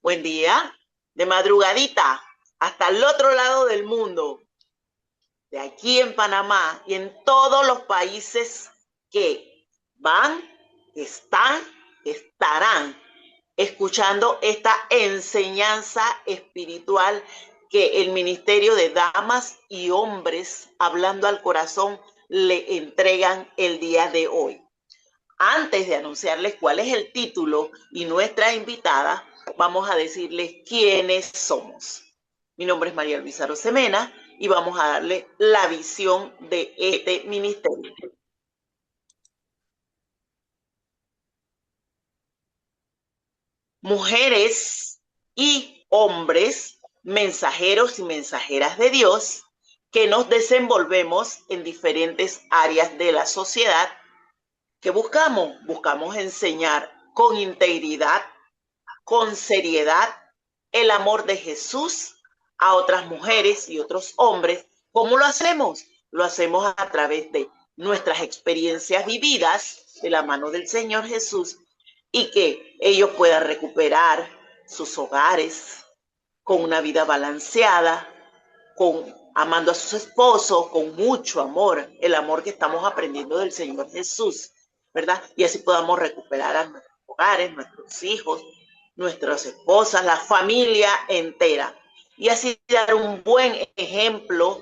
Buen día. De madrugadita hasta el otro lado del mundo, de aquí en Panamá y en todos los países que van, están, estarán escuchando esta enseñanza espiritual que el Ministerio de Damas y Hombres Hablando al Corazón le entregan el día de hoy. Antes de anunciarles cuál es el título y nuestra invitada, vamos a decirles quiénes somos. Mi nombre es María Luisa Rosemena y vamos a darle la visión de este ministerio. Mujeres y hombres, mensajeros y mensajeras de Dios, que nos desenvolvemos en diferentes áreas de la sociedad. ¿Qué buscamos? Buscamos enseñar con integridad, con seriedad, el amor de Jesús a otras mujeres y otros hombres. ¿Cómo lo hacemos? Lo hacemos a través de nuestras experiencias vividas de la mano del Señor Jesús y que ellos puedan recuperar sus hogares con una vida balanceada, amando a sus esposos con mucho amor, el amor que estamos aprendiendo del Señor Jesús, ¿verdad? Y así podamos recuperar a nuestros hogares, nuestros hijos, nuestras esposas, la familia entera. Y así dar un buen ejemplo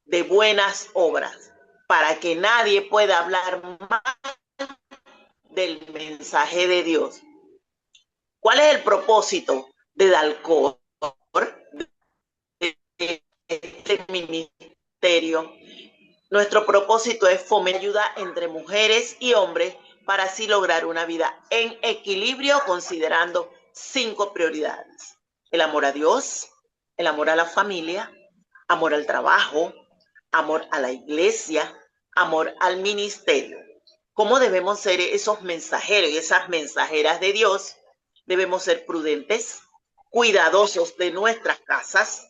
de buenas obras para que nadie pueda hablar mal del mensaje de Dios. ¿Cuál es el propósito de Dalcor, de este ministerio? Nuestro propósito es fomentar ayuda entre mujeres y hombres para así lograr una vida en equilibrio considerando 5 prioridades. El amor a Dios, el amor a la familia, amor al trabajo, amor a la iglesia, amor al ministerio. ¿Cómo debemos ser esos mensajeros y esas mensajeras de Dios? Debemos ser prudentes, cuidadosos de nuestras casas,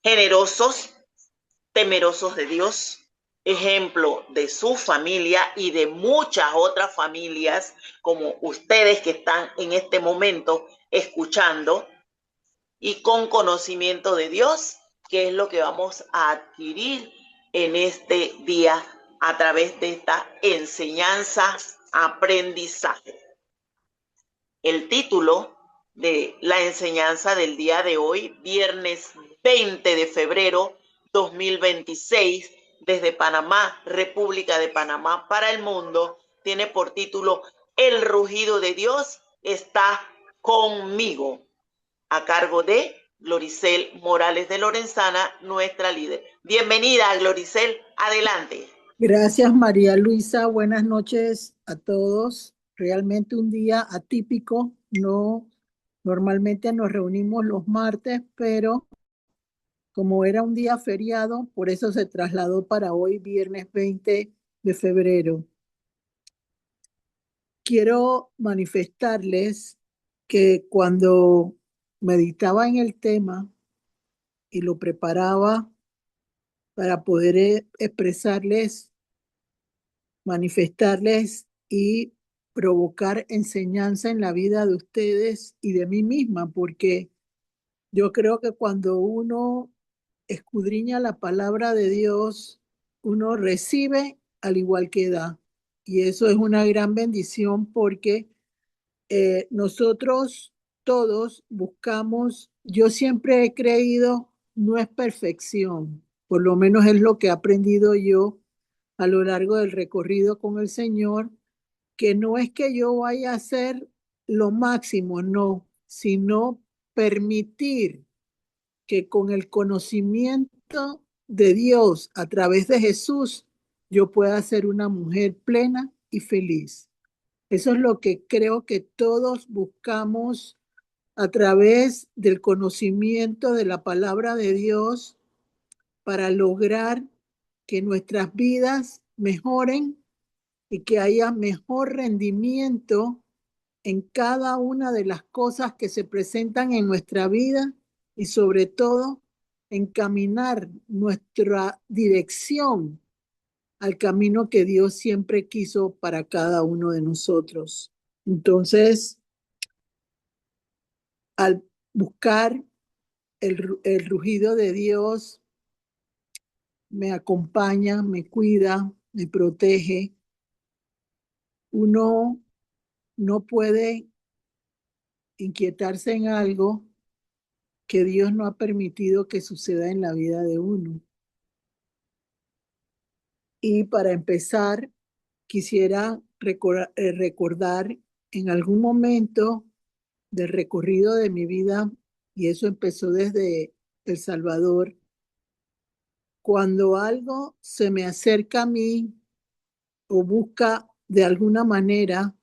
generosos, temerosos de Dios, ejemplo de su familia y de muchas otras familias como ustedes que están en este momento escuchando y con conocimiento de Dios, que es lo que vamos a adquirir en este día a través de esta enseñanza, aprendizaje. El título de la enseñanza del día de hoy, viernes 20 de febrero 2026, desde Panamá, República de Panamá para el mundo, tiene por título El rugido de Dios está conmigo, a cargo de Gloricel Morales de Lorenzana, nuestra líder. Bienvenida, Gloricel, adelante. Gracias, María Luisa. Buenas noches a todos. Realmente un día atípico. No, normalmente nos reunimos los martes, pero como era un día feriado, por eso se trasladó para hoy, viernes 20 de febrero. Quiero manifestarles que cuando meditaba en el tema y lo preparaba para poder expresarles, manifestarles y provocar enseñanza en la vida de ustedes y de mí misma, porque yo creo que cuando uno escudriña la palabra de Dios, uno recibe al igual que da. Y eso es una gran bendición porque nosotros todos buscamos, yo siempre he creído, no es perfección, por lo menos es lo que he aprendido yo a lo largo del recorrido con el Señor, que no es que yo vaya a hacer lo máximo, no, sino permitir que con el conocimiento de Dios a través de Jesús yo pueda ser una mujer plena y feliz. Eso es lo que creo que todos buscamos a través del conocimiento de la palabra de Dios para lograr que nuestras vidas mejoren y que haya mejor rendimiento en cada una de las cosas que se presentan en nuestra vida y sobre todo encaminar nuestra dirección al camino que Dios siempre quiso para cada uno de nosotros. Entonces, al buscar el rugido de Dios me acompaña, me cuida, me protege. Uno no puede inquietarse en algo que Dios no ha permitido que suceda en la vida de uno. Y para empezar, quisiera recordar en algún momento del recorrido de mi vida, y eso empezó desde El Salvador, cuando algo se me acerca a mí o busca de alguna manera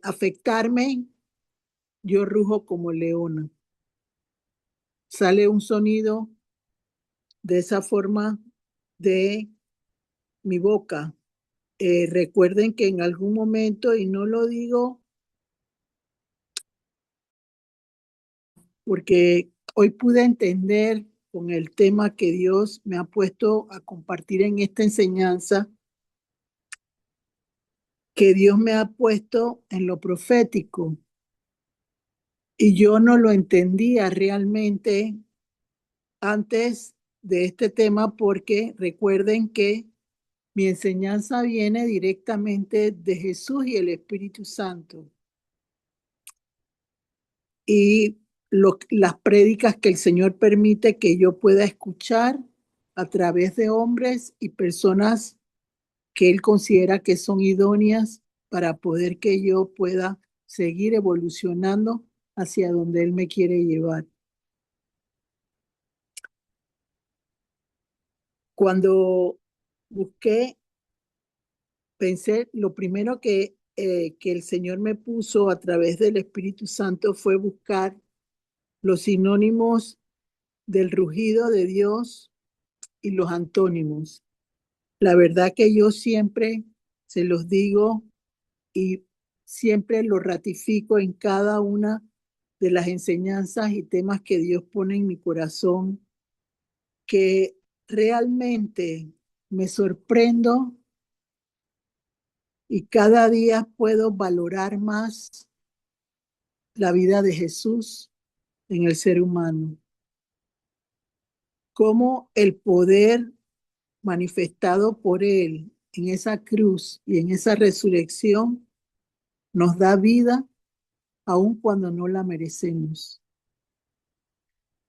afectarme, yo rujo como leona. Sale un sonido de esa forma de mi boca. Recuerden que en algún momento, y no lo digo porque hoy pude entender con el tema que Dios me ha puesto a compartir en esta enseñanza, que Dios me ha puesto en lo profético y yo no lo entendía realmente antes de este tema, porque recuerden que mi enseñanza viene directamente de Jesús y el Espíritu Santo. Y las prédicas que el Señor permite que yo pueda escuchar a través de hombres y personas que Él considera que son idóneas para poder que yo pueda seguir evolucionando hacia donde Él me quiere llevar. Cuando busqué, pensé, lo primero que el Señor me puso a través del Espíritu Santo fue buscar los sinónimos del rugido de Dios y los antónimos. La verdad que yo siempre se los digo y siempre lo ratifico en cada una de las enseñanzas y temas que Dios pone en mi corazón, que realmente me sorprendo y cada día puedo valorar más la vida de Jesús en el ser humano, cómo el poder manifestado por Él en esa cruz y en esa resurrección nos da vida aun cuando no la merecemos.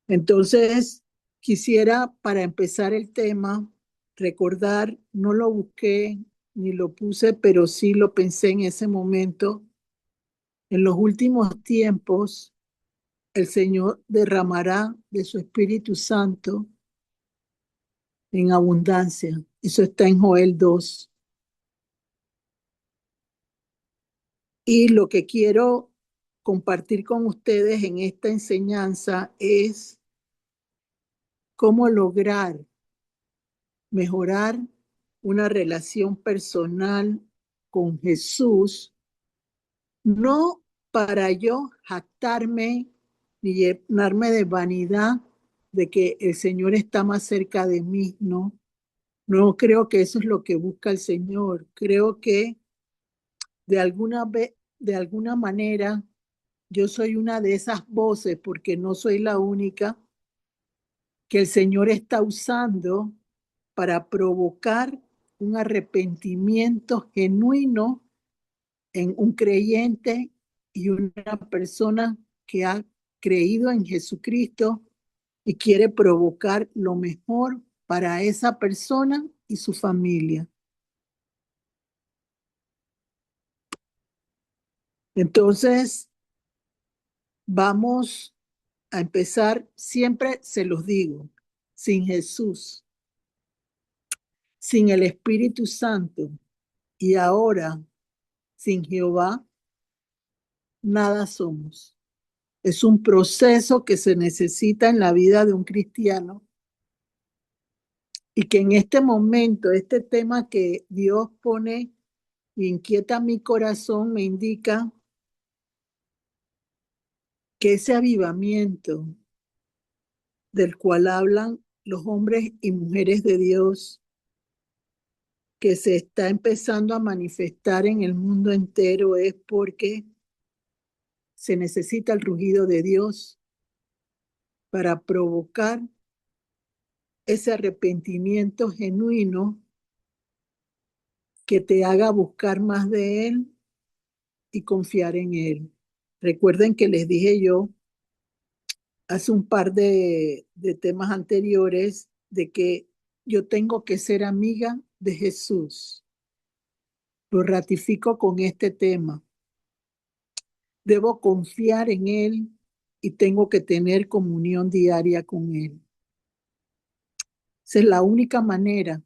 Entonces, quisiera para empezar el tema recordar, no lo busqué ni lo puse, pero sí lo pensé en ese momento. En los últimos tiempos, el Señor derramará de su Espíritu Santo en abundancia. Eso está en Joel 2. Y lo que quiero compartir con ustedes en esta enseñanza es cómo lograr mejorar una relación personal con Jesús, no para yo jactarme ni llenarme de vanidad de que el Señor está más cerca de mí, no. No creo que eso es lo que busca el Señor. Creo que de alguna manera yo soy una de esas voces, porque no soy la única, que el Señor está usando para provocar un arrepentimiento genuino en un creyente y una persona que ha creído en Jesucristo y quiere provocar lo mejor para esa persona y su familia. Entonces, vamos a empezar, siempre se los digo, sin Jesús, sin el Espíritu Santo y ahora sin Jehová, nada somos. Es un proceso que se necesita en la vida de un cristiano y que en este momento, este tema que Dios pone e inquieta mi corazón, me indica que ese avivamiento del cual hablan los hombres y mujeres de Dios, que se está empezando a manifestar en el mundo entero, es porque se necesita el rugido de Dios para provocar ese arrepentimiento genuino que te haga buscar más de Él y confiar en Él. Recuerden que les dije yo hace un par de temas anteriores de que yo tengo que ser amiga de Jesús. Lo ratifico con este tema. Debo confiar en Él y tengo que tener comunión diaria con Él. Esa es la única manera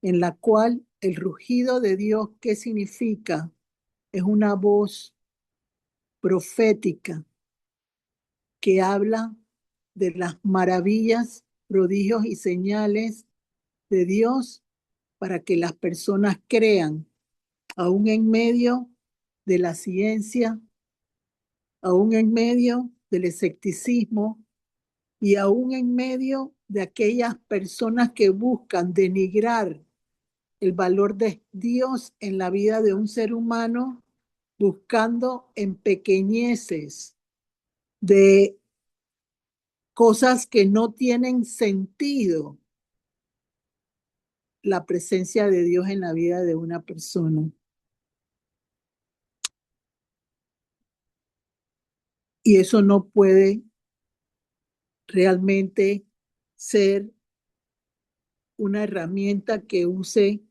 en la cual el rugido de Dios, ¿qué significa? Es una voz profética que habla de las maravillas, prodigios y señales de Dios para que las personas crean, aún en medio de la ciencia, aún en medio del escepticismo y aún en medio de aquellas personas que buscan denigrar el valor de Dios en la vida de un ser humano, buscando en pequeñeces de cosas que no tienen sentido la presencia de Dios en la vida de una persona. Y eso no puede realmente ser una herramienta que use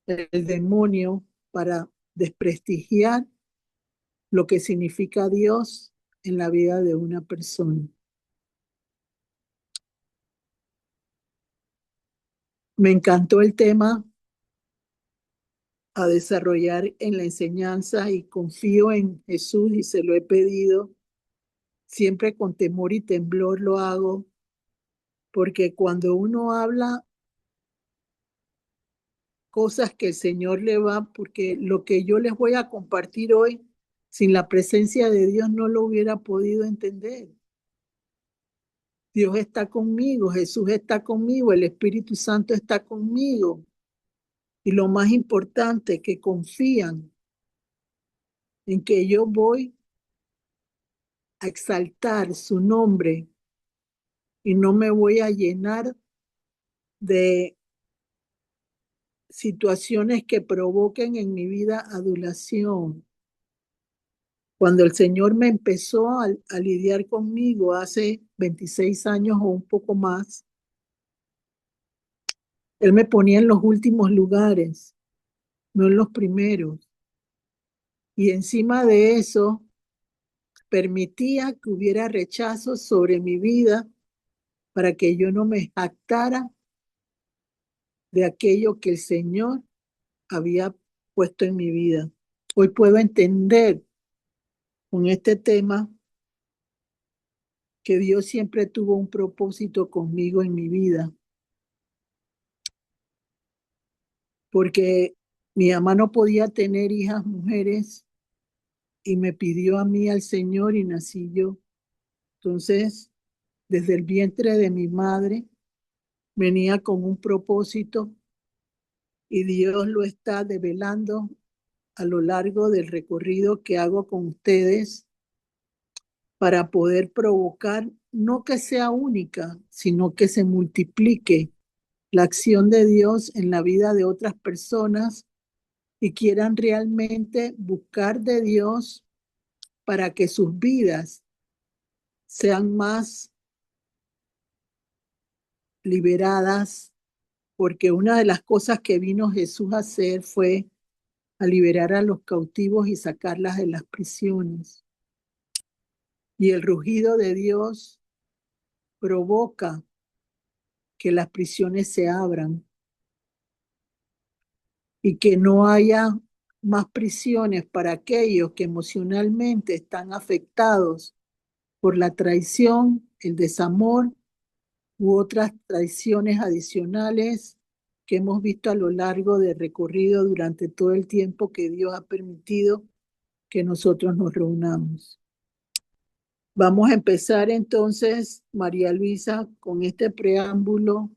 el demonio para desprestigiar lo que significa Dios en la vida de una persona. Me encantó el tema a desarrollar en la enseñanza y confío en Jesús y se lo he pedido. Siempre con temor y temblor lo hago, porque cuando uno habla cosas que el Señor le va, porque lo que yo les voy a compartir hoy, sin la presencia de Dios no lo hubiera podido entender. Dios está conmigo, Jesús está conmigo, el Espíritu Santo está conmigo. Y lo más importante, que confían en que yo voy a exaltar su nombre y no me voy a llenar de situaciones que provoquen en mi vida adulación. Cuando el Señor me empezó a lidiar conmigo hace 26 años o un poco más, Él me ponía en los últimos lugares, no en los primeros. Y encima de eso, permitía que hubiera rechazo sobre mi vida para que yo no me jactara de aquello que el Señor había puesto en mi vida. Hoy puedo entender con este tema que Dios siempre tuvo un propósito conmigo en mi vida, porque mi mamá no podía tener hijas mujeres y me pidió a mí al Señor y nací yo. Entonces, desde el vientre de mi madre, venía con un propósito y Dios lo está develando a lo largo del recorrido que hago con ustedes para poder provocar, no que sea única, sino que se multiplique la acción de Dios en la vida de otras personas y quieran realmente buscar de Dios para que sus vidas sean más liberadas, porque una de las cosas que vino Jesús a hacer fue a liberar a los cautivos y sacarlas de las prisiones. Y el rugido de Dios provoca que las prisiones se abran y que no haya más prisiones para aquellos que emocionalmente están afectados por la traición, el desamor u otras traiciones adicionales que hemos visto a lo largo del recorrido durante todo el tiempo que Dios ha permitido que nosotros nos reunamos. Vamos a empezar entonces, María Luisa, con este preámbulo,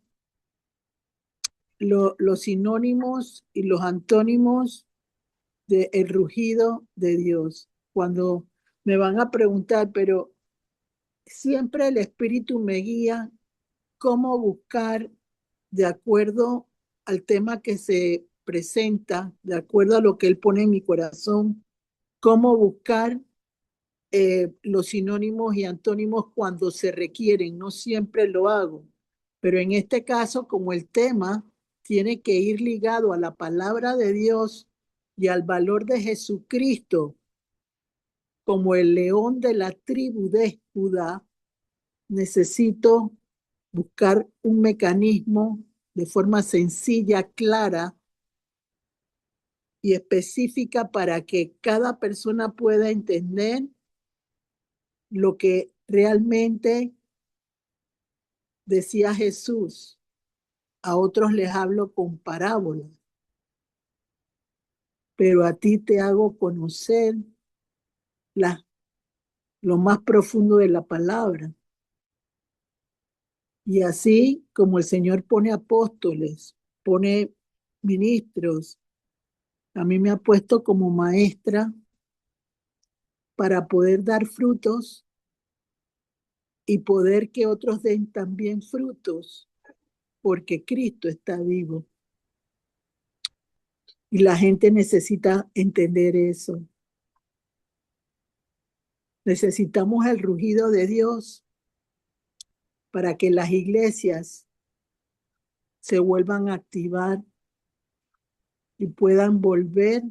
los sinónimos y los antónimos del rugido de Dios. cuando me van a preguntar, pero siempre el Espíritu me guía cómo buscar de acuerdo al tema que se presenta, de acuerdo a lo que Él pone en mi corazón, cómo buscar los sinónimos y antónimos cuando se requieren. No siempre lo hago, pero en este caso, como el tema tiene que ir ligado a la palabra de Dios y al valor de Jesucristo, como el león de la tribu de Judá, necesito buscar un mecanismo de forma sencilla, clara y específica para que cada persona pueda entender lo que realmente decía Jesús. A otros les hablo con parábolas, pero a ti te hago conocer la, lo más profundo de la palabra. Y así como el Señor pone apóstoles, pone ministros, a mí me ha puesto como maestra para poder dar frutos y poder que otros den también frutos, porque Cristo está vivo. Y la gente necesita entender eso. Necesitamos el rugido de Dios para que las iglesias se vuelvan a activar y puedan volver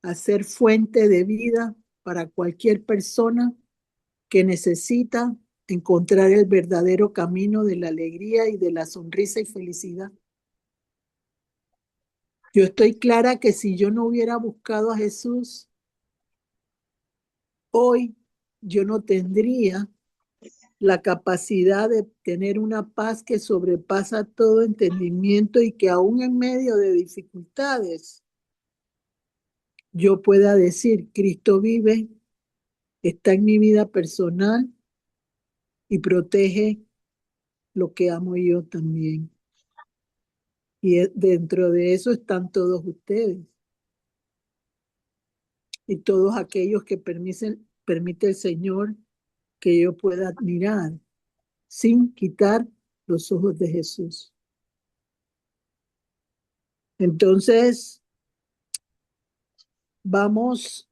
a ser fuente de vida para cualquier persona que necesita encontrar el verdadero camino de la alegría y de la sonrisa y felicidad. Yo estoy clara que si yo no hubiera buscado a Jesús, hoy yo no tendría la capacidad de tener una paz que sobrepasa todo entendimiento y que aún en medio de dificultades yo pueda decir, Cristo vive, está en mi vida personal y protege lo que amo yo también. Y dentro de eso están todos ustedes y todos aquellos que permite el Señor que yo pueda admirar sin quitar los ojos de Jesús. Entonces, vamos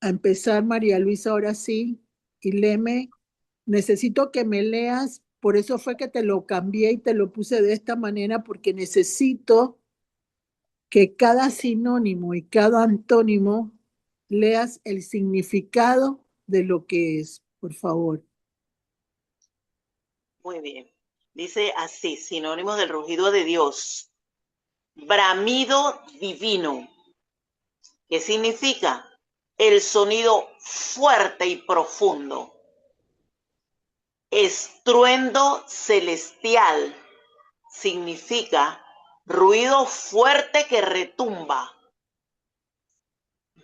a empezar, María Luisa, ahora sí, y léeme. Necesito que me leas, por eso fue que te lo cambié y te lo puse de esta manera, porque necesito que cada sinónimo y cada antónimo leas el significado de lo que es, por favor. Muy bien. Dice así, sinónimos del rugido de Dios. Bramido divino. ¿Qué significa? El sonido fuerte y profundo. Estruendo celestial. Significa ruido fuerte que retumba.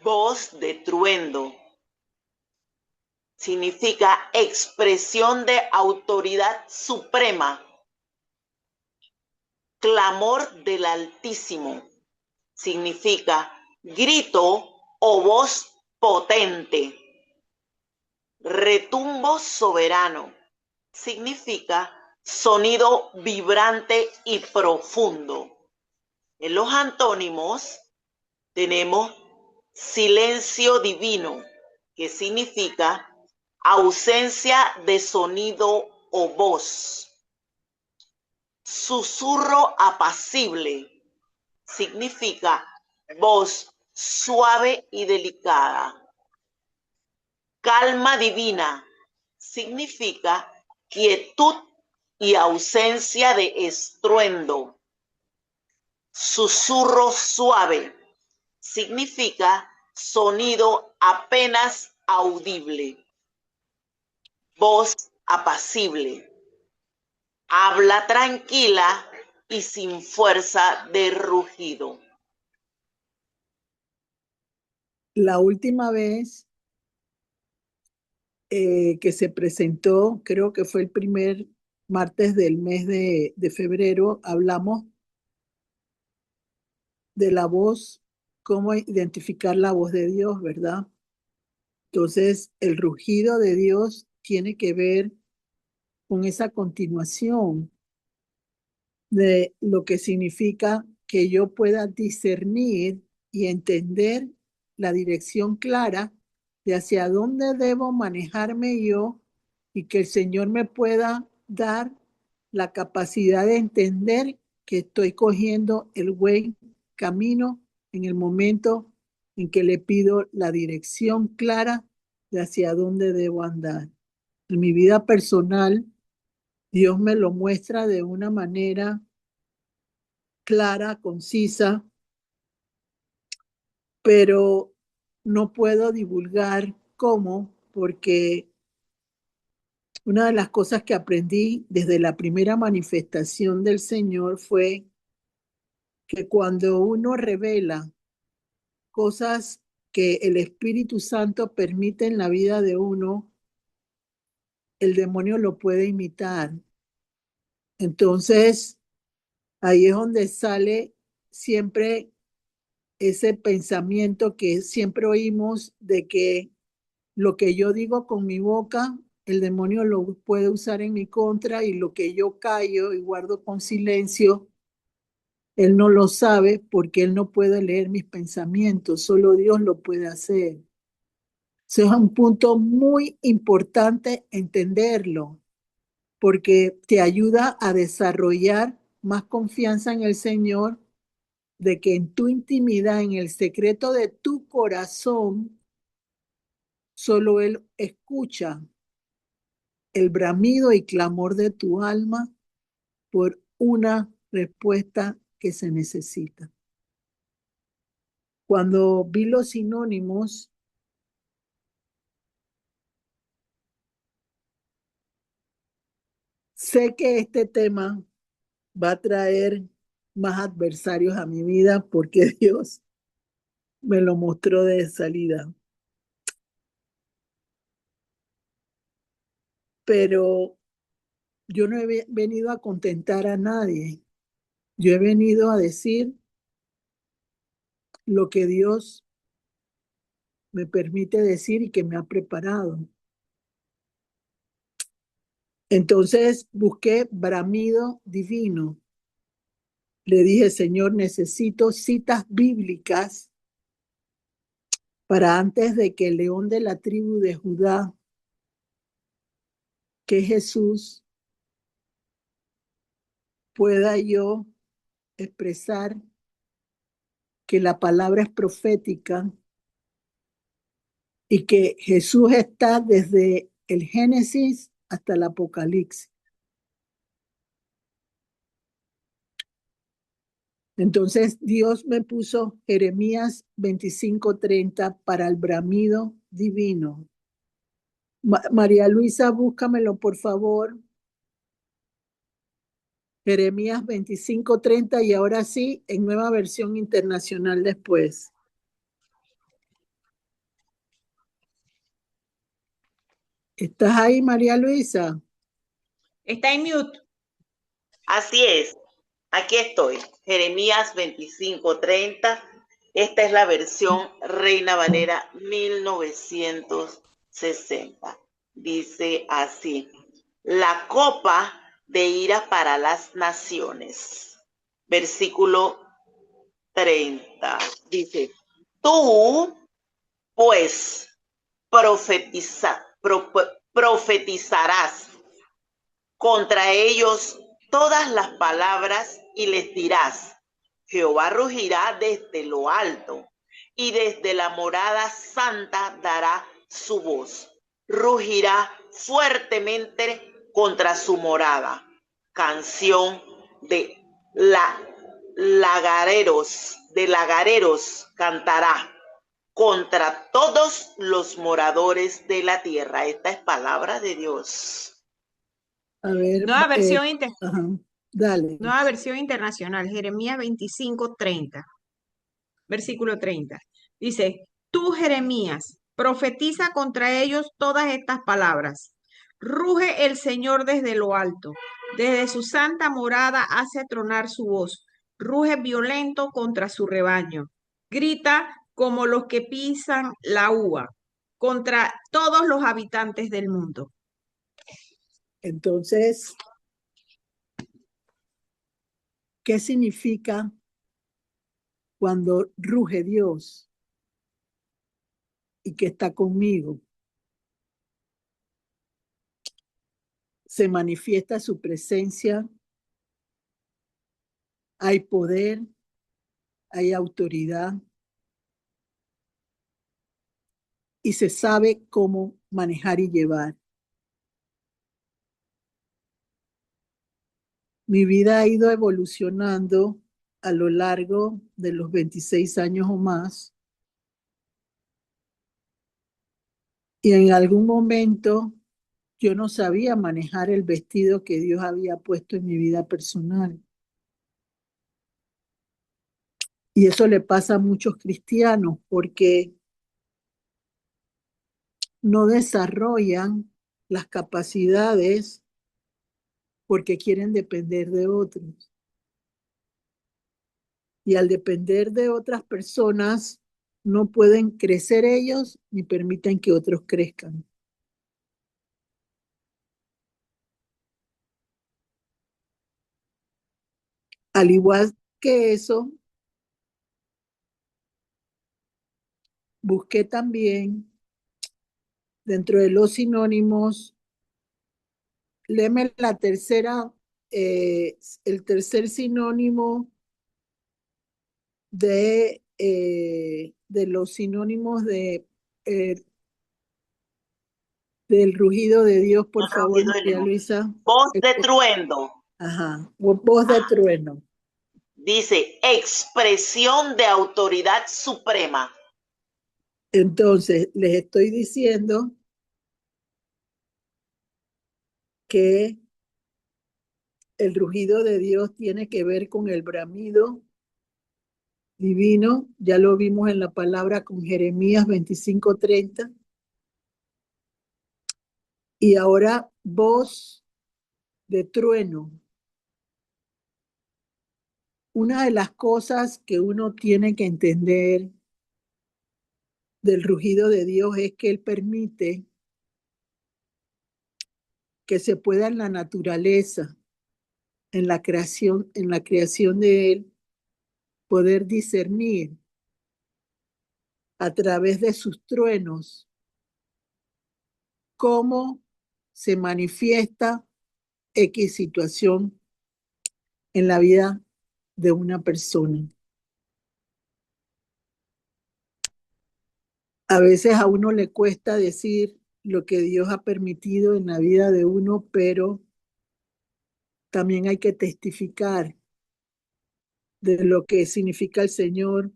Voz de truendo. Significa expresión de autoridad suprema. Clamor del Altísimo. Significa grito o voz potente. Retumbo soberano. Significa sonido vibrante y profundo. En los antónimos tenemos silencio divino, que significa ausencia de sonido o voz. Susurro apacible significa voz suave y delicada. Calma divina significa quietud y ausencia de estruendo. Susurro suave significa sonido apenas audible. Voz apacible. Habla tranquila y sin fuerza de rugido. La última vez que se presentó, creo que fue el primer martes del mes de febrero, hablamos de la voz, cómo identificar la voz de Dios, ¿verdad? Entonces, el rugido de Dios tiene que ver con esa continuación de lo que significa que yo pueda discernir y entender la dirección clara de hacia dónde debo manejarme yo y que el Señor me pueda dar la capacidad de entender que estoy cogiendo el buen camino en el momento en que le pido la dirección clara de hacia dónde debo andar. En mi vida personal, Dios me lo muestra de una manera clara, concisa, pero no puedo divulgar cómo, porque una de las cosas que aprendí desde la primera manifestación del Señor fue que cuando uno revela cosas que el Espíritu Santo permite en la vida de uno, el demonio lo puede imitar. Entonces, ahí es donde sale siempre ese pensamiento que siempre oímos de que lo que yo digo con mi boca, el demonio lo puede usar en mi contra, y lo que yo callo y guardo con silencio, él no lo sabe porque él no puede leer mis pensamientos, solo Dios lo puede hacer. Eso es un punto muy importante entenderlo, porque te ayuda a desarrollar más confianza en el Señor, de que en tu intimidad, en el secreto de tu corazón, solo Él escucha el bramido y clamor de tu alma por una respuesta que se necesita. Cuando vi los sinónimos, sé que este tema va a traer más adversarios a mi vida porque Dios me lo mostró de salida. Pero yo no he venido a contentar a nadie. Yo he venido a decir lo que Dios me permite decir y que me ha preparado. Entonces busqué bramido divino. Le dije, Señor, necesito citas bíblicas para antes de que el león de la tribu de Judá, que es Jesús, pueda yo expresar que la palabra es profética y que Jesús está desde el Génesis hasta el Apocalipsis. Entonces Dios me puso Jeremías 25:30 para el bramido divino. María Luisa, búscamelo por favor. Jeremías 25:30, y ahora sí, en Nueva Versión Internacional después. ¿Estás ahí, María Luisa? Está en mute. Así es, aquí estoy. Jeremías 25:30. Esta es la versión Reina Valera 1960. Dice así: la copa de ira para las naciones. Versículo 30. Dice: tú, pues, profetizarás contra ellos todas las palabras y les dirás: Jehová rugirá desde lo alto y desde la morada santa dará su voz. Rugirá fuertemente contra su morada. Canción de lagareros cantará contra todos los moradores de la tierra. Esta es palabra de Dios. A ver, Nueva versión, dale. Nueva versión internacional, Jeremías 25:30, versículo 30. Dice, tú, Jeremías, profetiza contra ellos todas estas palabras. Ruge el Señor desde lo alto, desde su santa morada hace tronar su voz. Ruge violento contra su rebaño. Grita como los que pisan la uva, contra todos los habitantes del mundo. Entonces, ¿qué significa cuando ruge Dios y que está conmigo? Se manifiesta su presencia, hay poder, hay autoridad y se sabe cómo manejar y llevar. Mi vida ha ido evolucionando a lo largo de los 26 años o más. Y en algún momento yo no sabía manejar el vestido que Dios había puesto en mi vida personal. Y eso le pasa a muchos cristianos porque no desarrollan las capacidades porque quieren depender de otros. Y al depender de otras personas, no pueden crecer ellos ni permiten que otros crezcan. Al igual que eso, busqué también dentro de los sinónimos, léeme la tercera, el tercer sinónimo de los sinónimos del rugido de Dios, por favor, María Luisa. Voz de trueno. Ajá, voz de trueno. Dice, expresión de autoridad suprema. Entonces, les estoy diciendo que el rugido de Dios tiene que ver con el bramido divino. Ya lo vimos en la palabra con Jeremías 25:30. Y ahora voz de trueno. Una de las cosas que uno tiene que entender del rugido de Dios es que Él permite que se pueda en la naturaleza, en la creación de Él, poder discernir a través de sus truenos cómo se manifiesta X situación en la vida de una persona. A veces a uno le cuesta decir lo que Dios ha permitido en la vida de uno, pero también hay que testificar de lo que significa el Señor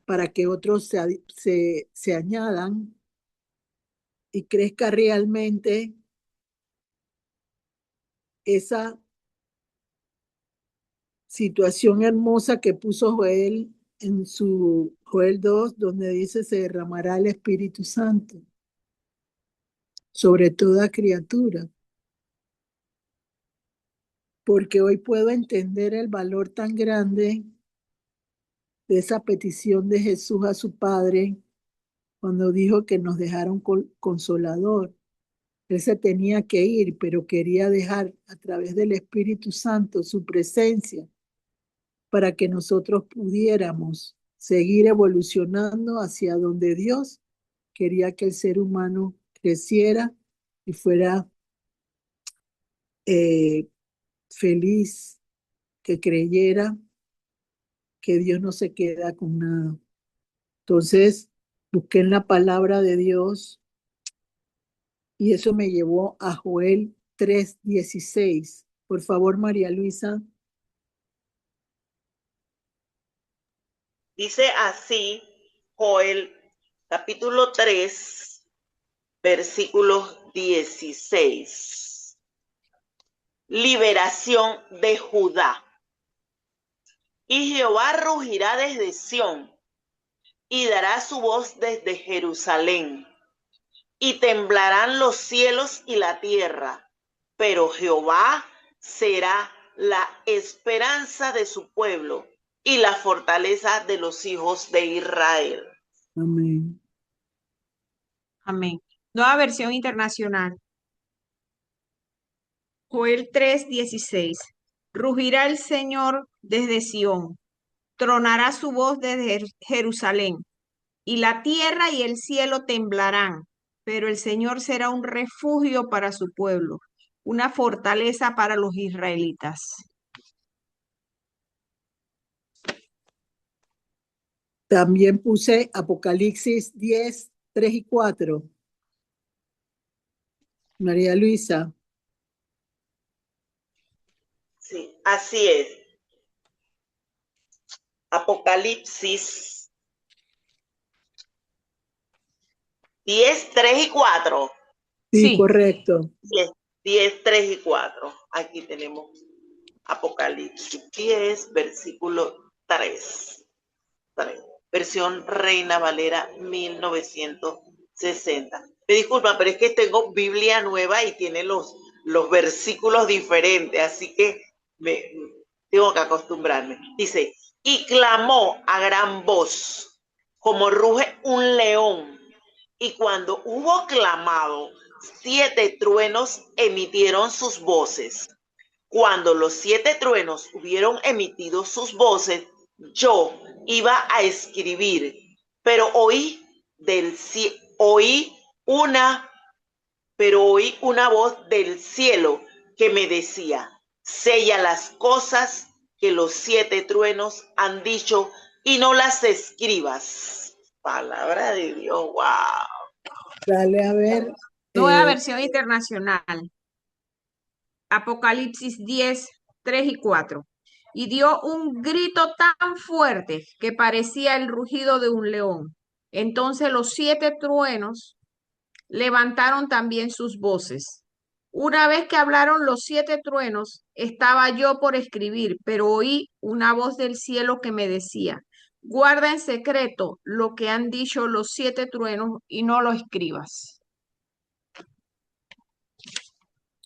para que otros se añadan y crezca realmente esa situación hermosa que puso Joel en su Joel 2, donde dice se derramará el Espíritu Santo sobre toda criatura. Porque hoy puedo entender el valor tan grande de esa petición de Jesús a su Padre cuando dijo que nos dejara un consolador. Él se tenía que ir, pero quería dejar a través del Espíritu Santo su presencia para que nosotros pudiéramos seguir evolucionando hacia donde Dios quería que el ser humano creciera y fuera feliz, que creyera que Dios no se queda con nada. Entonces, busqué en la palabra de Dios y eso me llevó a Joel 3:16. Por favor, María Luisa. Dice así, Joel, capítulo 3, versículo 16. Liberación de Judá. Y Jehová rugirá desde Sión y dará su voz desde Jerusalén. Y temblarán los cielos y la tierra, pero Jehová será la esperanza de su pueblo y la fortaleza de los hijos de Israel. Amén. Amén. Nueva versión internacional. Joel 3:16. Rugirá el Señor desde Sión, tronará su voz desde Jerusalén, y la tierra y el cielo temblarán, pero el Señor será un refugio para su pueblo, una fortaleza para los israelitas. También puse Apocalipsis 10, 3 y 4. María Luisa. Sí, así es. Apocalipsis 10, 3 y 4. Sí, Sí. correcto. 10, 3 y 4. Aquí tenemos Apocalipsis 10, versículo 3. Versión Reina Valera 1960. Me disculpa, pero es que tengo Biblia nueva y tiene los versículos diferentes, así que tengo que acostumbrarme. Dice, y clamó a gran voz, como ruge un león. Y cuando hubo clamado, 7 truenos emitieron sus voces. Cuando los 7 truenos hubieron emitido sus voces, yo iba a escribir, pero oí una voz del cielo que me decía, sella las cosas que los 7 truenos han dicho y no las escribas. Palabra de Dios, wow. Dale a ver. Nueva versión internacional. Apocalipsis 10, 3 y 4. Y dio un grito tan fuerte que parecía el rugido de un león. Entonces los 7 truenos levantaron también sus voces. Una vez que hablaron los 7 truenos, estaba yo por escribir, pero oí una voz del cielo que me decía, guarda en secreto lo que han dicho los 7 truenos y no lo escribas.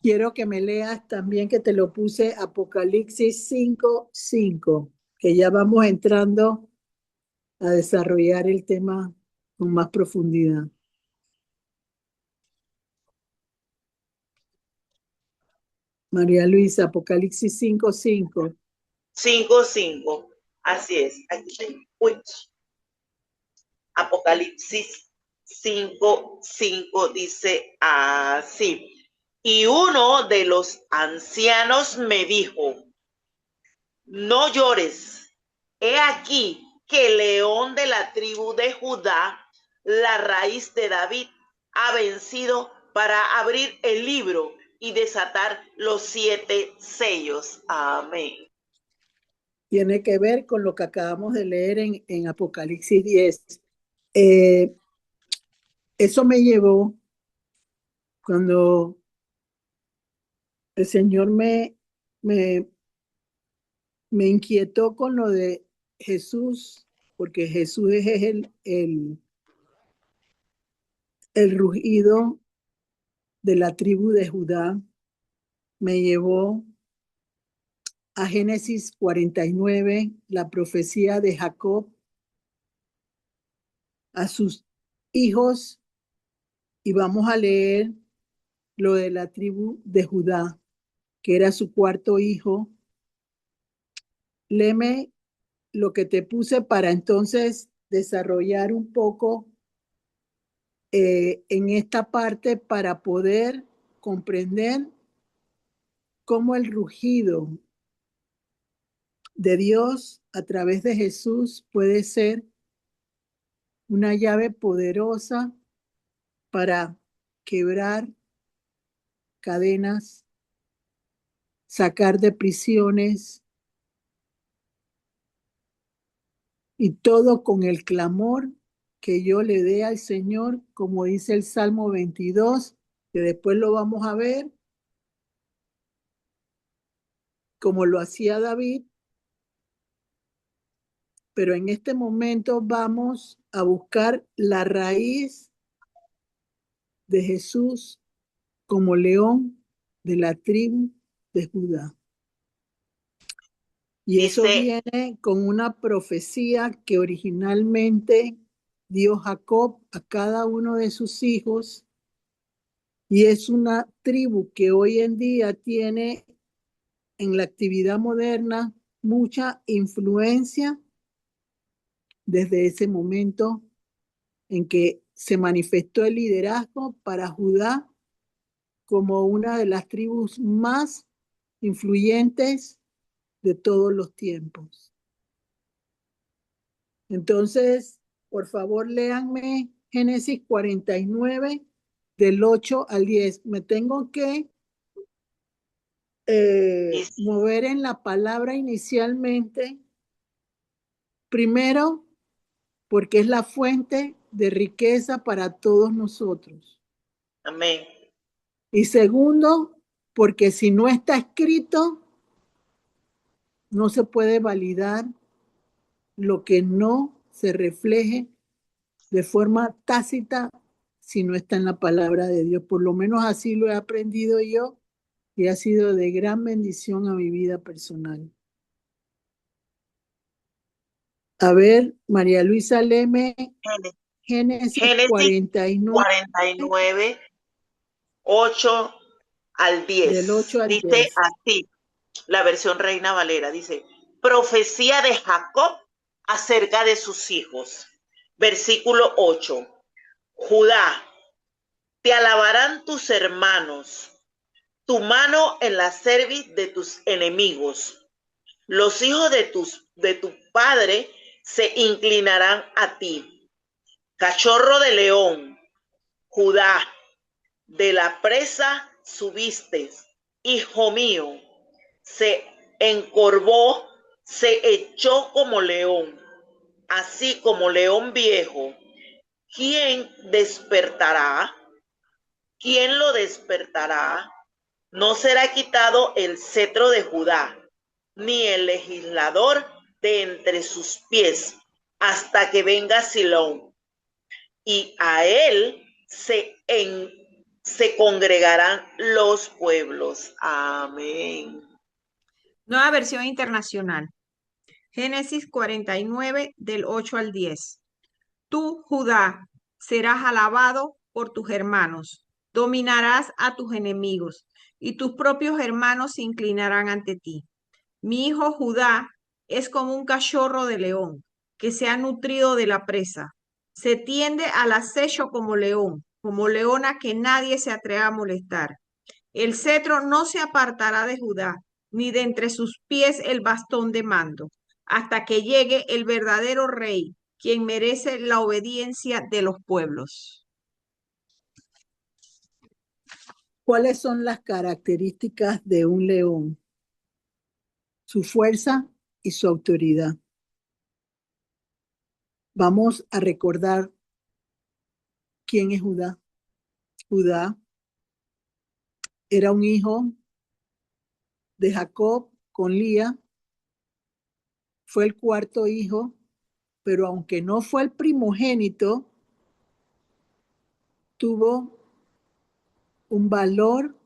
Quiero que me leas también, que te lo puse, Apocalipsis 5, 5, que ya vamos entrando a desarrollar el tema con más profundidad. María Luisa, Apocalipsis 5, 5. 5, 5. Así es. Aquí tengo. Apocalipsis 5, 5 dice así. Y uno de los ancianos me dijo, no llores. He aquí que el león de la tribu de Judá, la raíz de David, ha vencido para abrir el libro y desatar los 7 sellos. Amén. Tiene que ver con lo que acabamos de leer en Apocalipsis 10. Eso me llevó cuando el Señor me inquietó con lo de Jesús, porque Jesús es el rugido de la tribu de Judá. Me llevó a Génesis 49, la profecía de Jacob a sus hijos, y vamos a leer lo de la tribu de Judá, que era su cuarto hijo. Léeme lo que te puse para entonces desarrollar un poco en esta parte para poder comprender cómo el rugido de Dios a través de Jesús puede ser una llave poderosa para quebrar cadenas, sacar de prisiones, y todo con el clamor que yo le dé al Señor, como dice el Salmo 22, que después lo vamos a ver, como lo hacía David. Pero en este momento vamos a buscar la raíz de Jesús como león de la tribu de Judá. Y eso Dice, viene con una profecía que originalmente dio Jacob a cada uno de sus hijos, y es una tribu que hoy en día tiene en la actividad moderna mucha influencia desde ese momento en que se manifestó el liderazgo para Judá como una de las tribus más influyentes de todos los tiempos. Entonces, por favor, léanme Génesis 49, del 8 al 10. Me tengo que mover en la palabra inicialmente, primero, porque es la fuente de riqueza para todos nosotros. Amén. Y segundo, porque si no está escrito, no se puede validar lo que no se refleje de forma tácita si no está en la palabra de Dios. Por lo menos así lo he aprendido yo y ha sido de gran bendición a mi vida personal. A ver, María Luisa, léeme Génesis Génesis 49, 8 al del 10. 8 al Dice 10. así, la versión Reina Valera, dice, profecía de Jacob acerca de sus hijos. Versículo 8. Judá, te alabarán tus hermanos, tu mano en la cerviz de tus enemigos. Los hijos de tu padre se inclinarán a ti. Cachorro de león, Judá, de la presa subiste, hijo mío, se encorvó, se echó como león, así como león viejo. ¿Quién despertará? ¿Quién lo despertará? No será quitado el cetro de Judá, ni el legislador de entre sus pies, hasta que venga Silón, y a él se congregarán los pueblos. Amén. Nueva versión internacional. Génesis 49, del 8 al 10. Tú, Judá, serás alabado por tus hermanos, dominarás a tus enemigos, y tus propios hermanos se inclinarán ante ti. Mi hijo Judá es como un cachorro de león, que se ha nutrido de la presa. Se tiende al acecho como león, como leona que nadie se atreva a molestar. El cetro no se apartará de Judá, ni de entre sus pies el bastón de mando, hasta que llegue el verdadero rey, quien merece la obediencia de los pueblos. ¿Cuáles son las características de un león? Su fuerza y su autoridad. Vamos a recordar quién es Judá. Judá era un hijo de Jacob con Lía, fue el cuarto hijo, pero aunque no fue el primogénito, tuvo un valor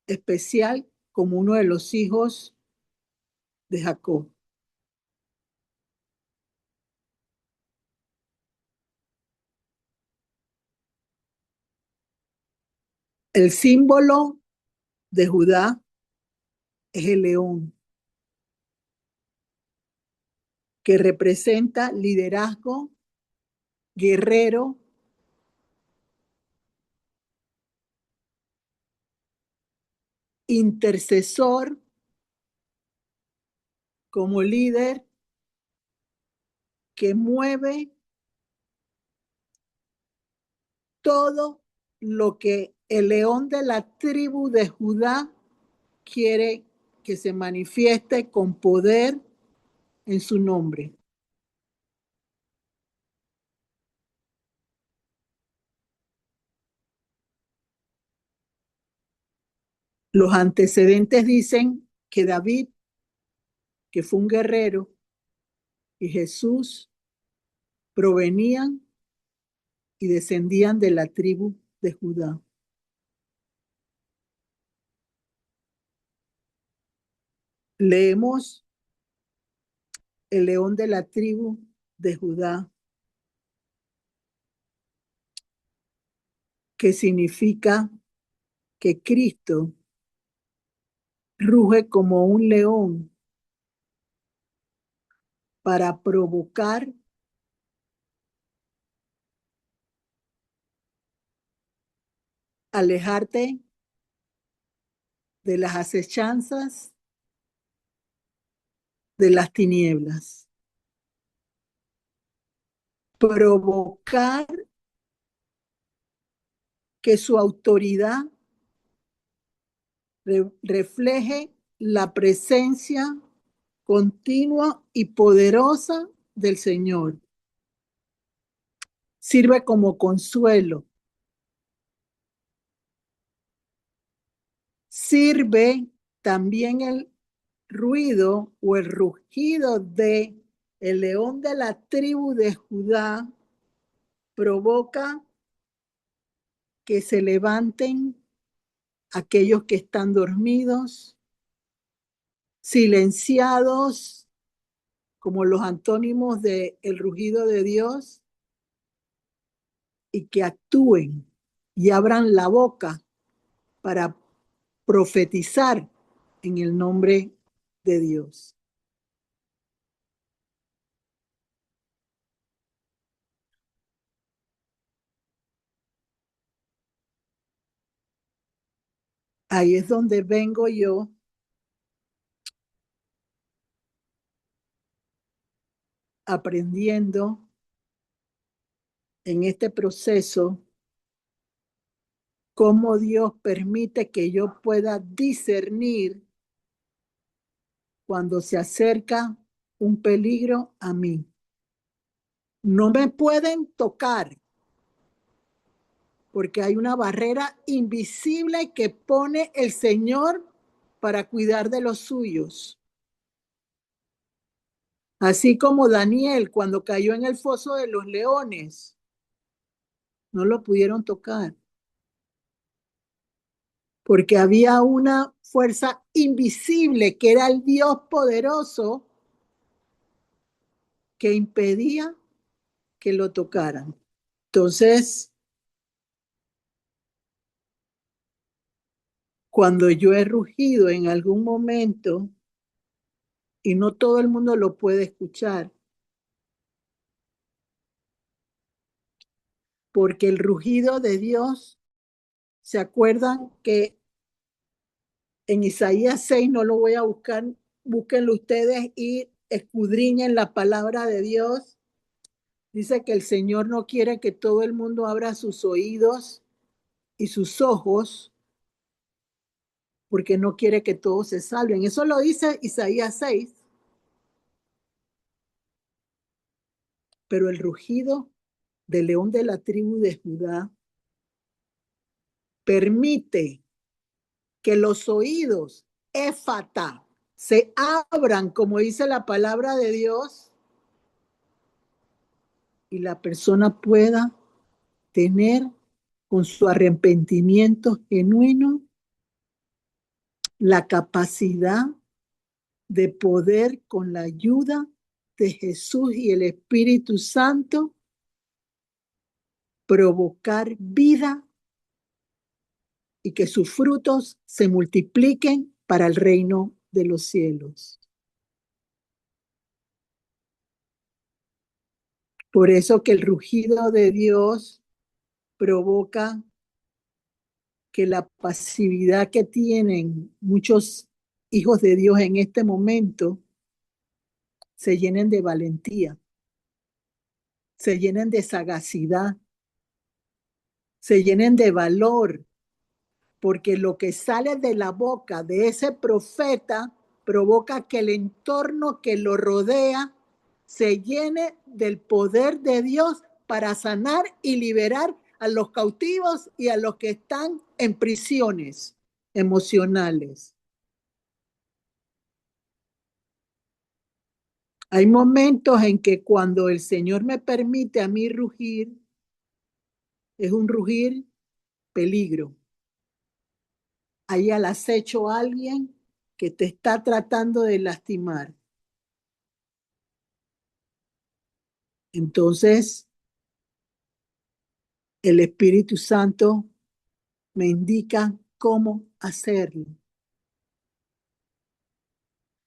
especial como uno de los hijos de Jacob. El símbolo de Judá es el león, que representa liderazgo, guerrero, intercesor, como líder que mueve todo lo que el león de la tribu de Judá quiere que se manifieste con poder en su nombre. Los antecedentes dicen que David, que fue un guerrero, y Jesús provenían y descendían de la tribu de Judá. Leemos el león de la tribu de Judá que significa que Cristo ruge como un león para provocar alejarte de las acechanzas de las tinieblas, provocar que su autoridad refleje la presencia continua y poderosa del Señor. Sirve como consuelo. Sirve también el ruido o el rugido de el león de la tribu de Judá, provoca que se levanten aquellos que están dormidos, silenciados, como los antónimos de el rugido de Dios, y que actúen y abran la boca para profetizar en el nombre de Dios. Ahí es donde vengo yo aprendiendo en este proceso cómo Dios permite que yo pueda discernir cuando se acerca un peligro a mí. No me pueden tocar porque hay una barrera invisible que pone el Señor para cuidar de los suyos. Así como Daniel cuando cayó en el foso de los leones, no lo pudieron tocar porque había una fuerza invisible que era el Dios poderoso que impedía que lo tocaran. Entonces, cuando yo he rugido en algún momento y no todo el mundo lo puede escuchar, porque el rugido de Dios, ¿se acuerdan que en Isaías 6, no lo voy a buscar, búsquenlo ustedes y escudriñen la palabra de Dios? Dice que el Señor no quiere que todo el mundo abra sus oídos y sus ojos, porque no quiere que todos se salven. Eso lo dice Isaías 6. Pero el rugido del león de la tribu de Judá permite que los oídos, éfata, se abran, como dice la palabra de Dios, y la persona pueda tener con su arrepentimiento genuino la capacidad de poder, con la ayuda de Jesús y el Espíritu Santo, provocar vida y que sus frutos se multipliquen para el reino de los cielos. Por eso que el rugido de Dios provoca que la pasividad que tienen muchos hijos de Dios en este momento se llenen de valentía, se llenen de sagacidad, se llenen de valor, porque lo que sale de la boca de ese profeta provoca que el entorno que lo rodea se llene del poder de Dios para sanar y liberar a los cautivos y a los que están en prisiones emocionales. Hay momentos en que cuando el Señor me permite a mí rugir, es un rugir peligro. Hay al acecho alguien que te está tratando de lastimar. Entonces, el Espíritu Santo me indica cómo hacerlo.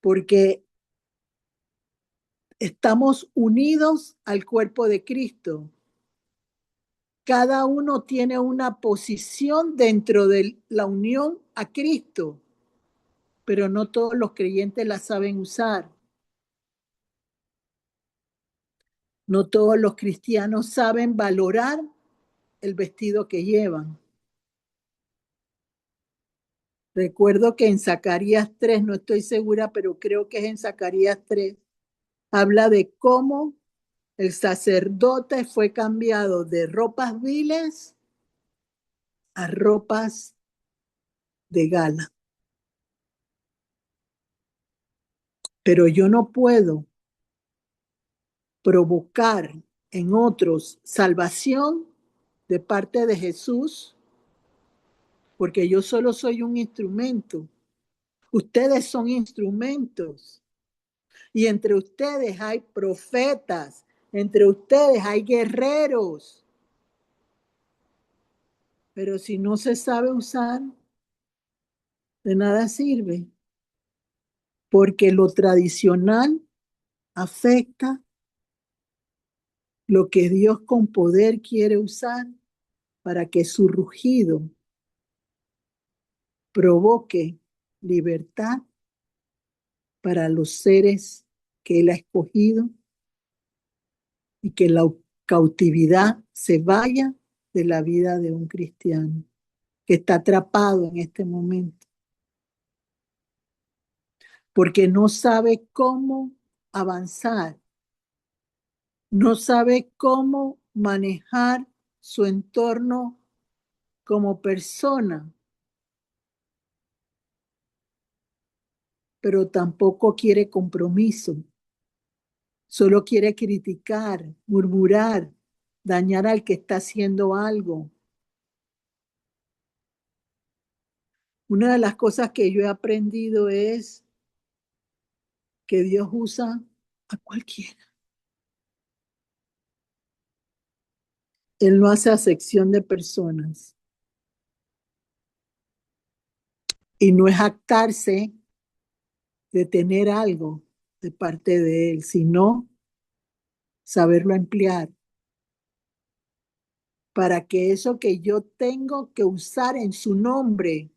Porque estamos unidos al cuerpo de Cristo. Cada uno tiene una posición dentro de la unión a Cristo, pero no todos los creyentes la saben usar. No todos los cristianos saben valorar el vestido que llevan. Recuerdo que en Zacarías 3, no estoy segura, pero creo que es en Zacarías 3, habla de cómo el sacerdote fue cambiado de ropas viles a ropas de gala. Pero yo no puedo provocar en otros salvación de parte de Jesús, porque yo solo soy un instrumento. Ustedes son instrumentos. Y entre ustedes hay profetas, entre ustedes hay guerreros. Pero si no se sabe usar, de nada sirve. Porque lo tradicional afecta lo que Dios con poder quiere usar para que su rugido provoque libertad para los seres que Él ha escogido y que la cautividad se vaya de la vida de un cristiano que está atrapado en este momento, porque no sabe cómo avanzar, no sabe cómo manejar su entorno como persona, pero tampoco quiere compromiso, solo quiere criticar, murmurar, dañar al que está haciendo algo. Una de las cosas que yo he aprendido es que Dios usa a cualquiera. Él no hace acepción de personas. Y no es jactarse de tener algo de parte de Él, sino saberlo emplear para que eso que yo tengo que usar en su nombre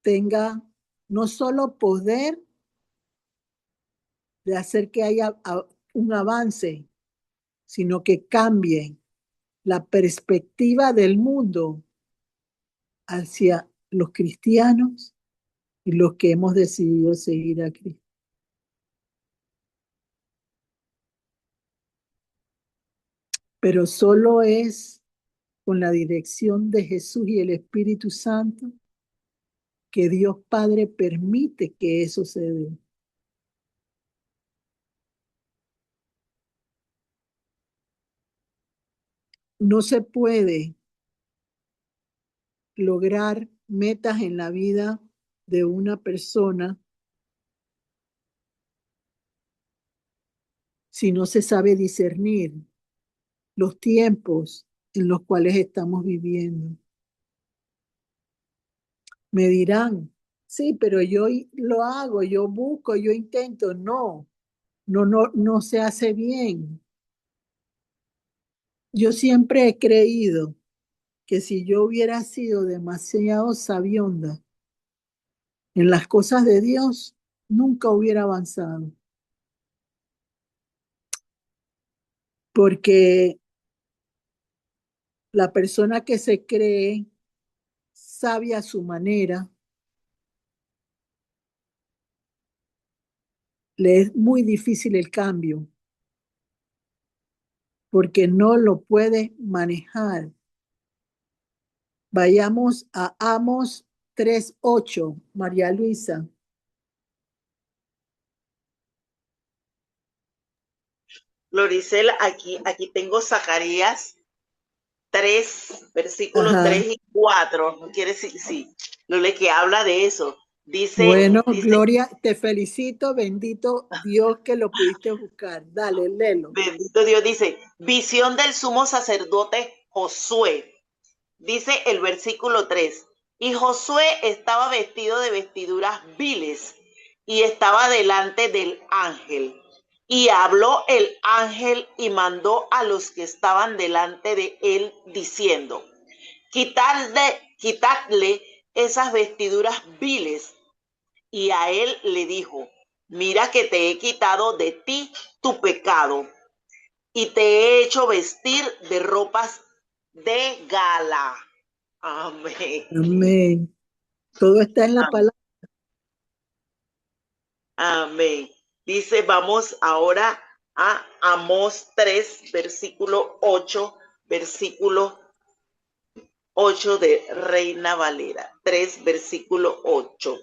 tenga no solo poder de hacer que haya un avance, sino que cambie la perspectiva del mundo hacia los cristianos y los que hemos decidido seguir a Cristo. Pero solo es con la dirección de Jesús y el Espíritu Santo que Dios Padre permite que eso se dé. No se puede lograr metas en la vida de una persona si no se sabe discernir los tiempos en los cuales estamos viviendo. Me dirán, sí, pero yo lo hago, yo busco, yo intento. No se hace bien. Yo siempre he creído que si yo hubiera sido demasiado sabionda en las cosas de Dios, nunca hubiera avanzado. Porque la persona que se cree sabia a su manera, le es muy difícil el cambio, porque no lo puede manejar. Vayamos a Amos 3:8, María Luisa. Loricel, aquí tengo Zacarías 3, versículos Ajá. 3 y 4. No quiere decir, sí, lo que habla de eso. Bueno, Dice, Gloria, te felicito, bendito Dios que lo pudiste buscar. Dale, léelo. bendito Dios, dice, visión del sumo sacerdote Josué. Dice el versículo 3. Y Josué estaba vestido de vestiduras viles y estaba delante del ángel. Y habló el ángel y mandó a los que estaban delante de él diciendo, quitadle esas vestiduras viles. Y a él le dijo, mira que te he quitado de ti tu pecado y te he hecho vestir de ropas de gala. Amén. Amén. Todo está en la palabra. Amén. Dice, vamos ahora a Amós 3, versículo 8, versículo 8 de Reina Valera. 3, versículo 8.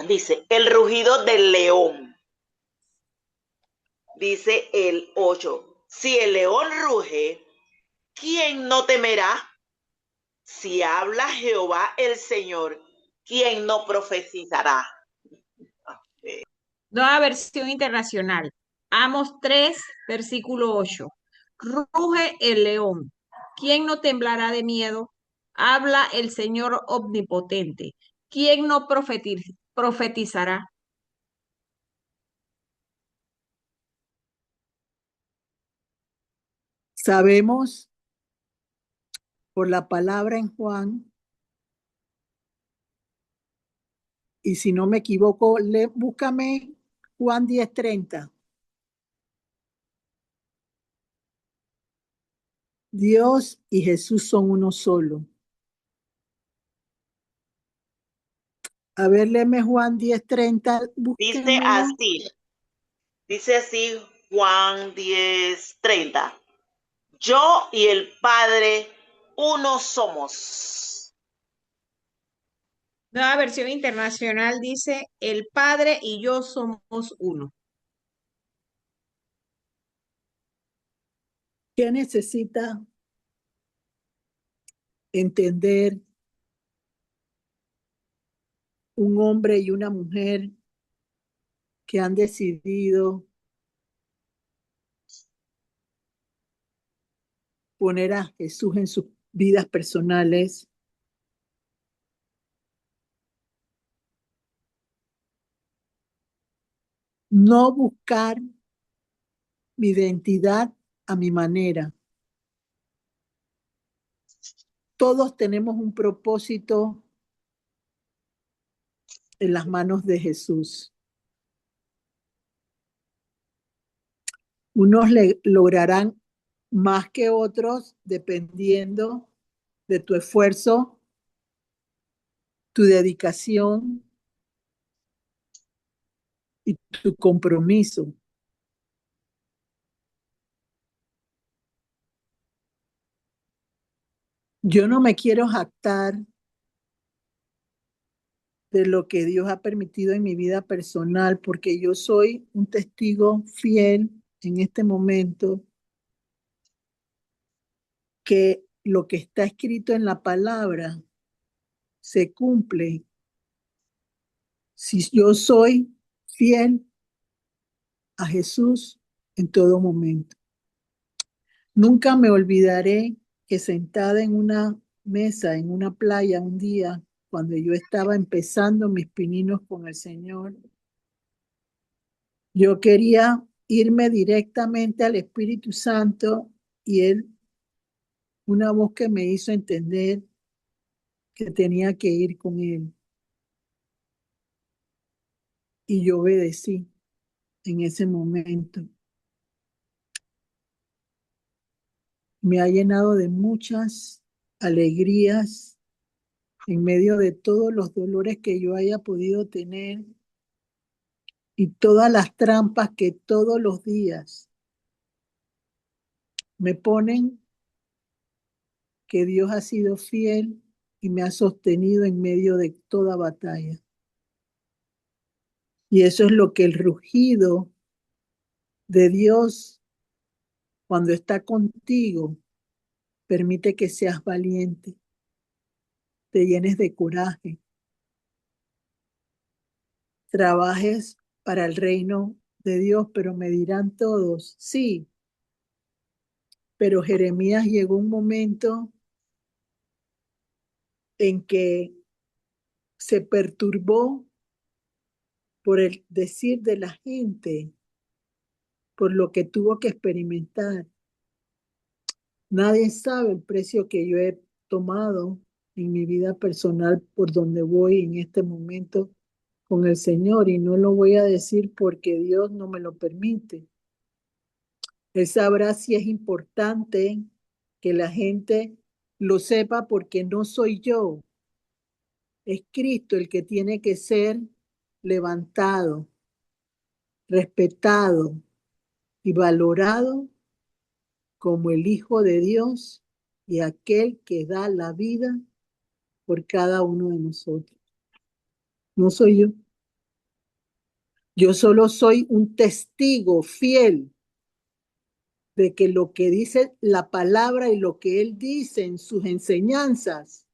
Dice, el rugido del león. Dice el 8. Si el león ruge, ¿quién no temerá? Si habla Jehová el Señor, ¿quién no profetizará? Nueva versión internacional. Amos 3, versículo 8. Ruge el león. ¿Quién no temblará de miedo? Habla el Señor omnipotente. ¿Quién no profetizará? Sabemos por la palabra en Juan, y si no me equivoco, búscame Juan 10:30. Dios y Jesús son uno solo. A ver, léeme Juan 10:30, búsquenmelo. Dice así Juan 10:30. Yo y el Padre uno somos. Nueva versión internacional dice, el Padre y yo somos uno. ¿Qué necesita entender un hombre y una mujer que han decidido poner a Jesús en sus vidas personales? No buscar mi identidad a mi manera. Todos tenemos un propósito en las manos de Jesús. Unos lograrán más que otros dependiendo de tu esfuerzo, tu dedicación y tu compromiso. Yo no me quiero jactar de lo que Dios ha permitido en mi vida personal, porque yo soy un testigo fiel en este momento que lo que está escrito en la palabra se cumple si yo soy fiel a Jesús en todo momento. Nunca me olvidaré que sentada en una mesa, en una playa un día, cuando yo estaba empezando mis pininos con el Señor, yo quería irme directamente al Espíritu Santo y una voz que me hizo entender que tenía que ir con Él. Y yo obedecí en ese momento. Me ha llenado de muchas alegrías en medio de todos los dolores que yo haya podido tener y todas las trampas que todos los días me ponen, que Dios ha sido fiel y me ha sostenido en medio de toda batalla. Y eso es lo que el rugido de Dios, cuando está contigo, permite que seas valiente, te llenes de coraje, trabajes para el reino de Dios. Pero me dirán todos, sí, pero Jeremías llegó un momento en que se perturbó por el decir de la gente, por lo que tuvo que experimentar. Nadie sabe el precio que yo he tomado en mi vida personal por donde voy en este momento con el Señor, y no lo voy a decir porque Dios no me lo permite. Él sabrá si es importante que la gente lo sepa, porque no soy yo, es Cristo el que tiene que ser levantado, respetado y valorado como el Hijo de Dios y aquel que da la vida por cada uno de nosotros. No soy yo. Yo solo soy un testigo fiel de que lo que dice la palabra y lo que Él dice en sus enseñanzas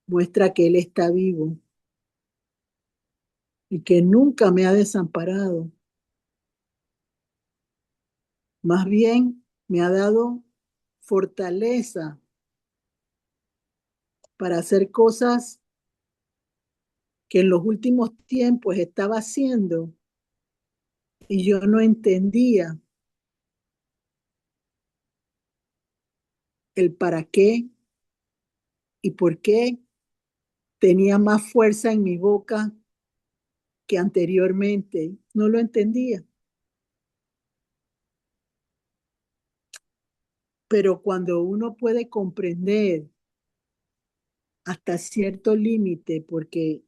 muestra que Él está vivo y que nunca me ha desamparado. Más bien me ha dado fortaleza para hacer cosas que en los últimos tiempos estaba haciendo y yo no entendía el para qué y por qué tenía más fuerza en mi boca que anteriormente. No lo entendía. Pero cuando uno puede comprender hasta cierto límite, porque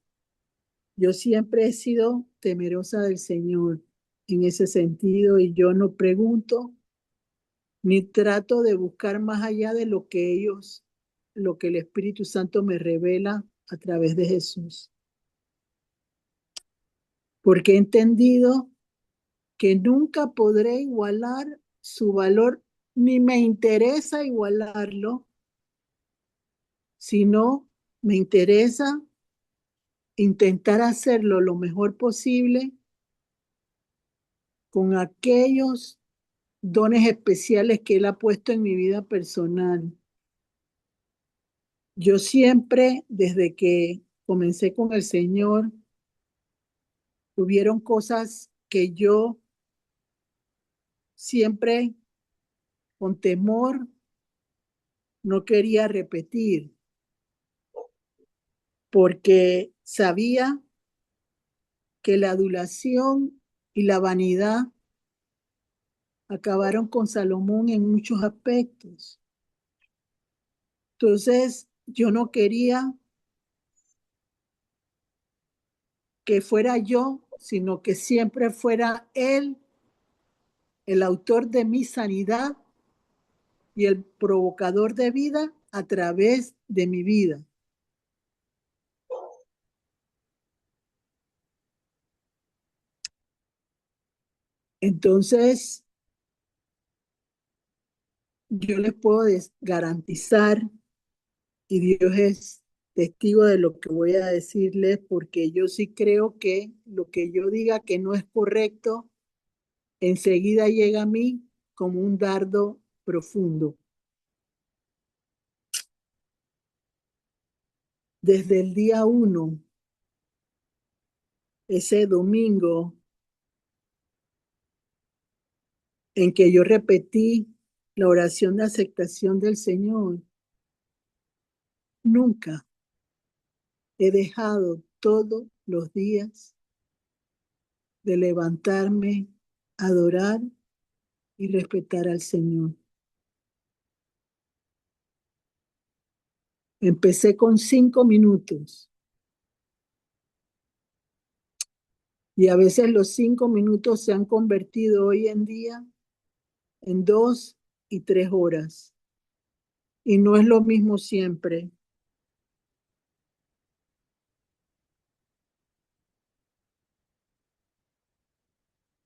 yo siempre he sido temerosa del Señor en ese sentido, y yo no pregunto ni trato de buscar más allá de lo que el Espíritu Santo me revela a través de Jesús. Porque he entendido que nunca podré igualar su valor, ni me interesa igualarlo, sino me interesa intentar hacerlo lo mejor posible con aquellos dones especiales que Él ha puesto en mi vida personal. Yo siempre, desde que comencé con el Señor, hubieron cosas que yo siempre con temor no quería repetir, porque sabía que la adulación y la vanidad acabaron con Salomón en muchos aspectos. Entonces, yo no quería que fuera yo, sino que siempre fuera Él el autor de mi sanidad y el provocador de vida a través de mi vida. Entonces, yo les puedo garantizar, y Dios es testigo de lo que voy a decirles, porque yo sí creo que lo que yo diga que no es correcto, enseguida llega a mí como un dardo profundo. Desde el día 1, ese domingo en que yo repetí la oración de aceptación del Señor, nunca he dejado todos los días de levantarme, adorar y respetar al Señor. Empecé con 5 minutos y a veces los 5 minutos se han convertido hoy en día en 2 y 3 horas. Y no es lo mismo siempre.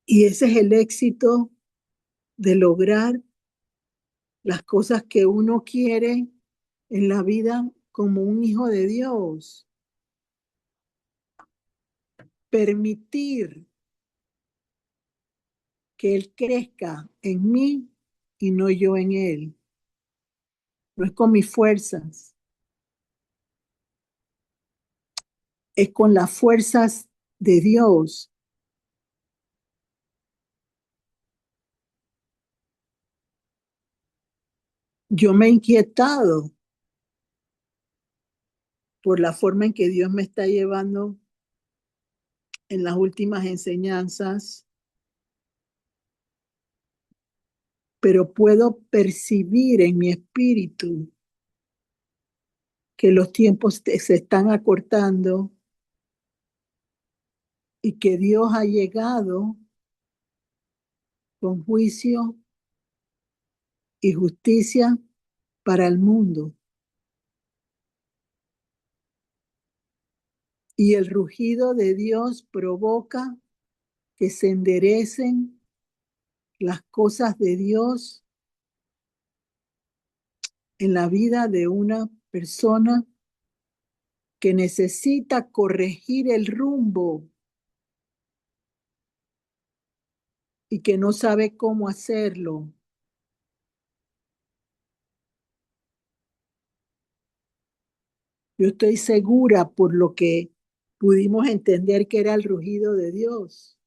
Y ese es el éxito de lograr las cosas que uno quiere en la vida como un hijo de Dios. Permitir que Él crezca en mí y no yo en Él. no es con mis fuerzas, es con las fuerzas de Dios. Yo me he inquietado por la forma en que Dios me está llevando en las últimas enseñanzas, pero puedo percibir en mi espíritu que los tiempos se están acortando y que Dios ha llegado con juicio y justicia para el mundo. Y el rugido de Dios provoca que se enderecen las cosas de Dios en la vida de una persona que necesita corregir el rumbo y que no sabe cómo hacerlo. Yo estoy segura por lo que pudimos entender que era el rugido de Dios,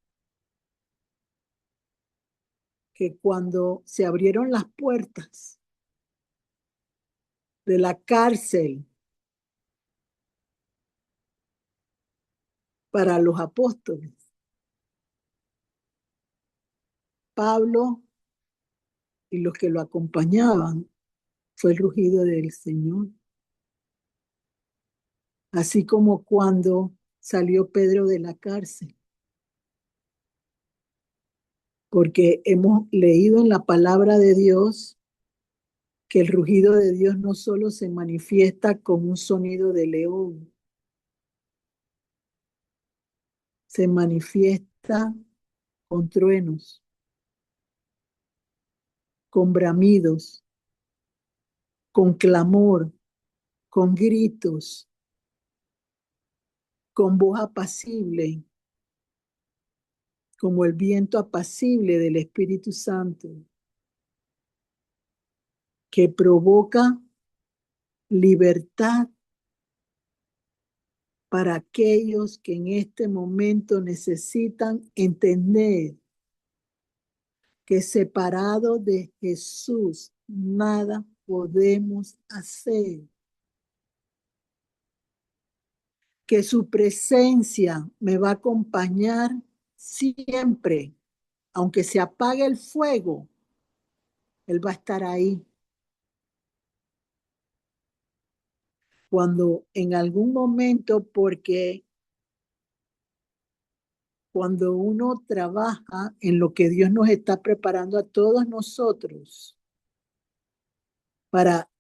que cuando se abrieron las puertas de la cárcel para los apóstoles, Pablo y los que lo acompañaban, fue el rugido del Señor. Así como cuando salió Pedro de la cárcel, porque hemos leído en la palabra de Dios que el rugido de Dios no solo se manifiesta con un sonido de león, se manifiesta con truenos, con bramidos, con clamor, con gritos, con voz apacible, como el viento apacible del Espíritu Santo, que provoca libertad para aquellos que en este momento necesitan entender que separado de Jesús nada podemos hacer, que su presencia me va a acompañar siempre, aunque se apague el fuego, Él va a estar ahí. Cuando en algún momento, porque cuando uno trabaja en lo que Dios nos está preparando a todos nosotros para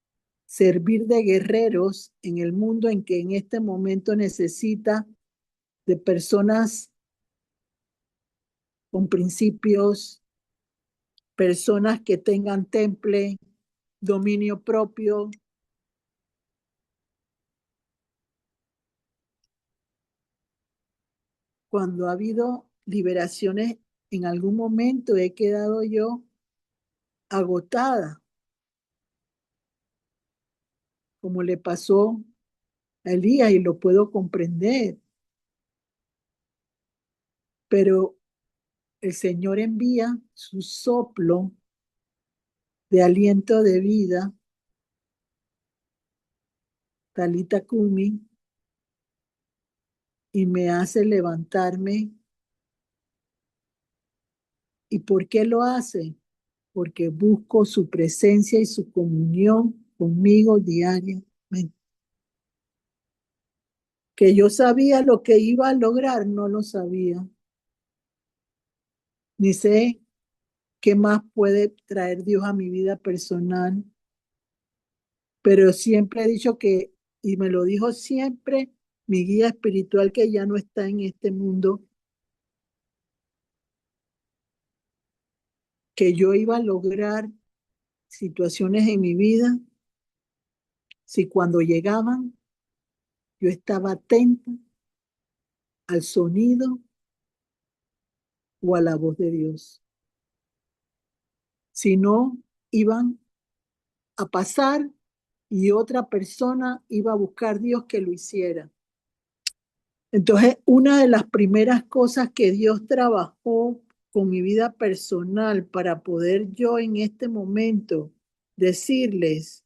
servir de guerreros en el mundo en que en este momento necesita de personas con principios, personas que tengan temple, dominio propio. Cuando ha habido liberaciones, en algún momento he quedado yo agotada, como le pasó a Elías, y lo puedo comprender. Pero el Señor envía su soplo de aliento de vida, Talita Kumi, y me hace levantarme. ¿Y por qué lo hace? Porque busco su presencia y su comunión conmigo diariamente. Que yo sabía lo que iba a lograr, no lo sabía. Ni sé qué más puede traer Dios a mi vida personal, pero siempre he dicho que, y me lo dijo siempre mi guía espiritual que ya no está en este mundo, que yo iba a lograr situaciones en mi vida si cuando llegaban yo estaba atenta al sonido o a la voz de Dios. Si no, iban a pasar y otra persona iba a buscar a Dios que lo hiciera. Entonces, una de las primeras cosas que Dios trabajó con mi vida personal para poder yo en este momento decirles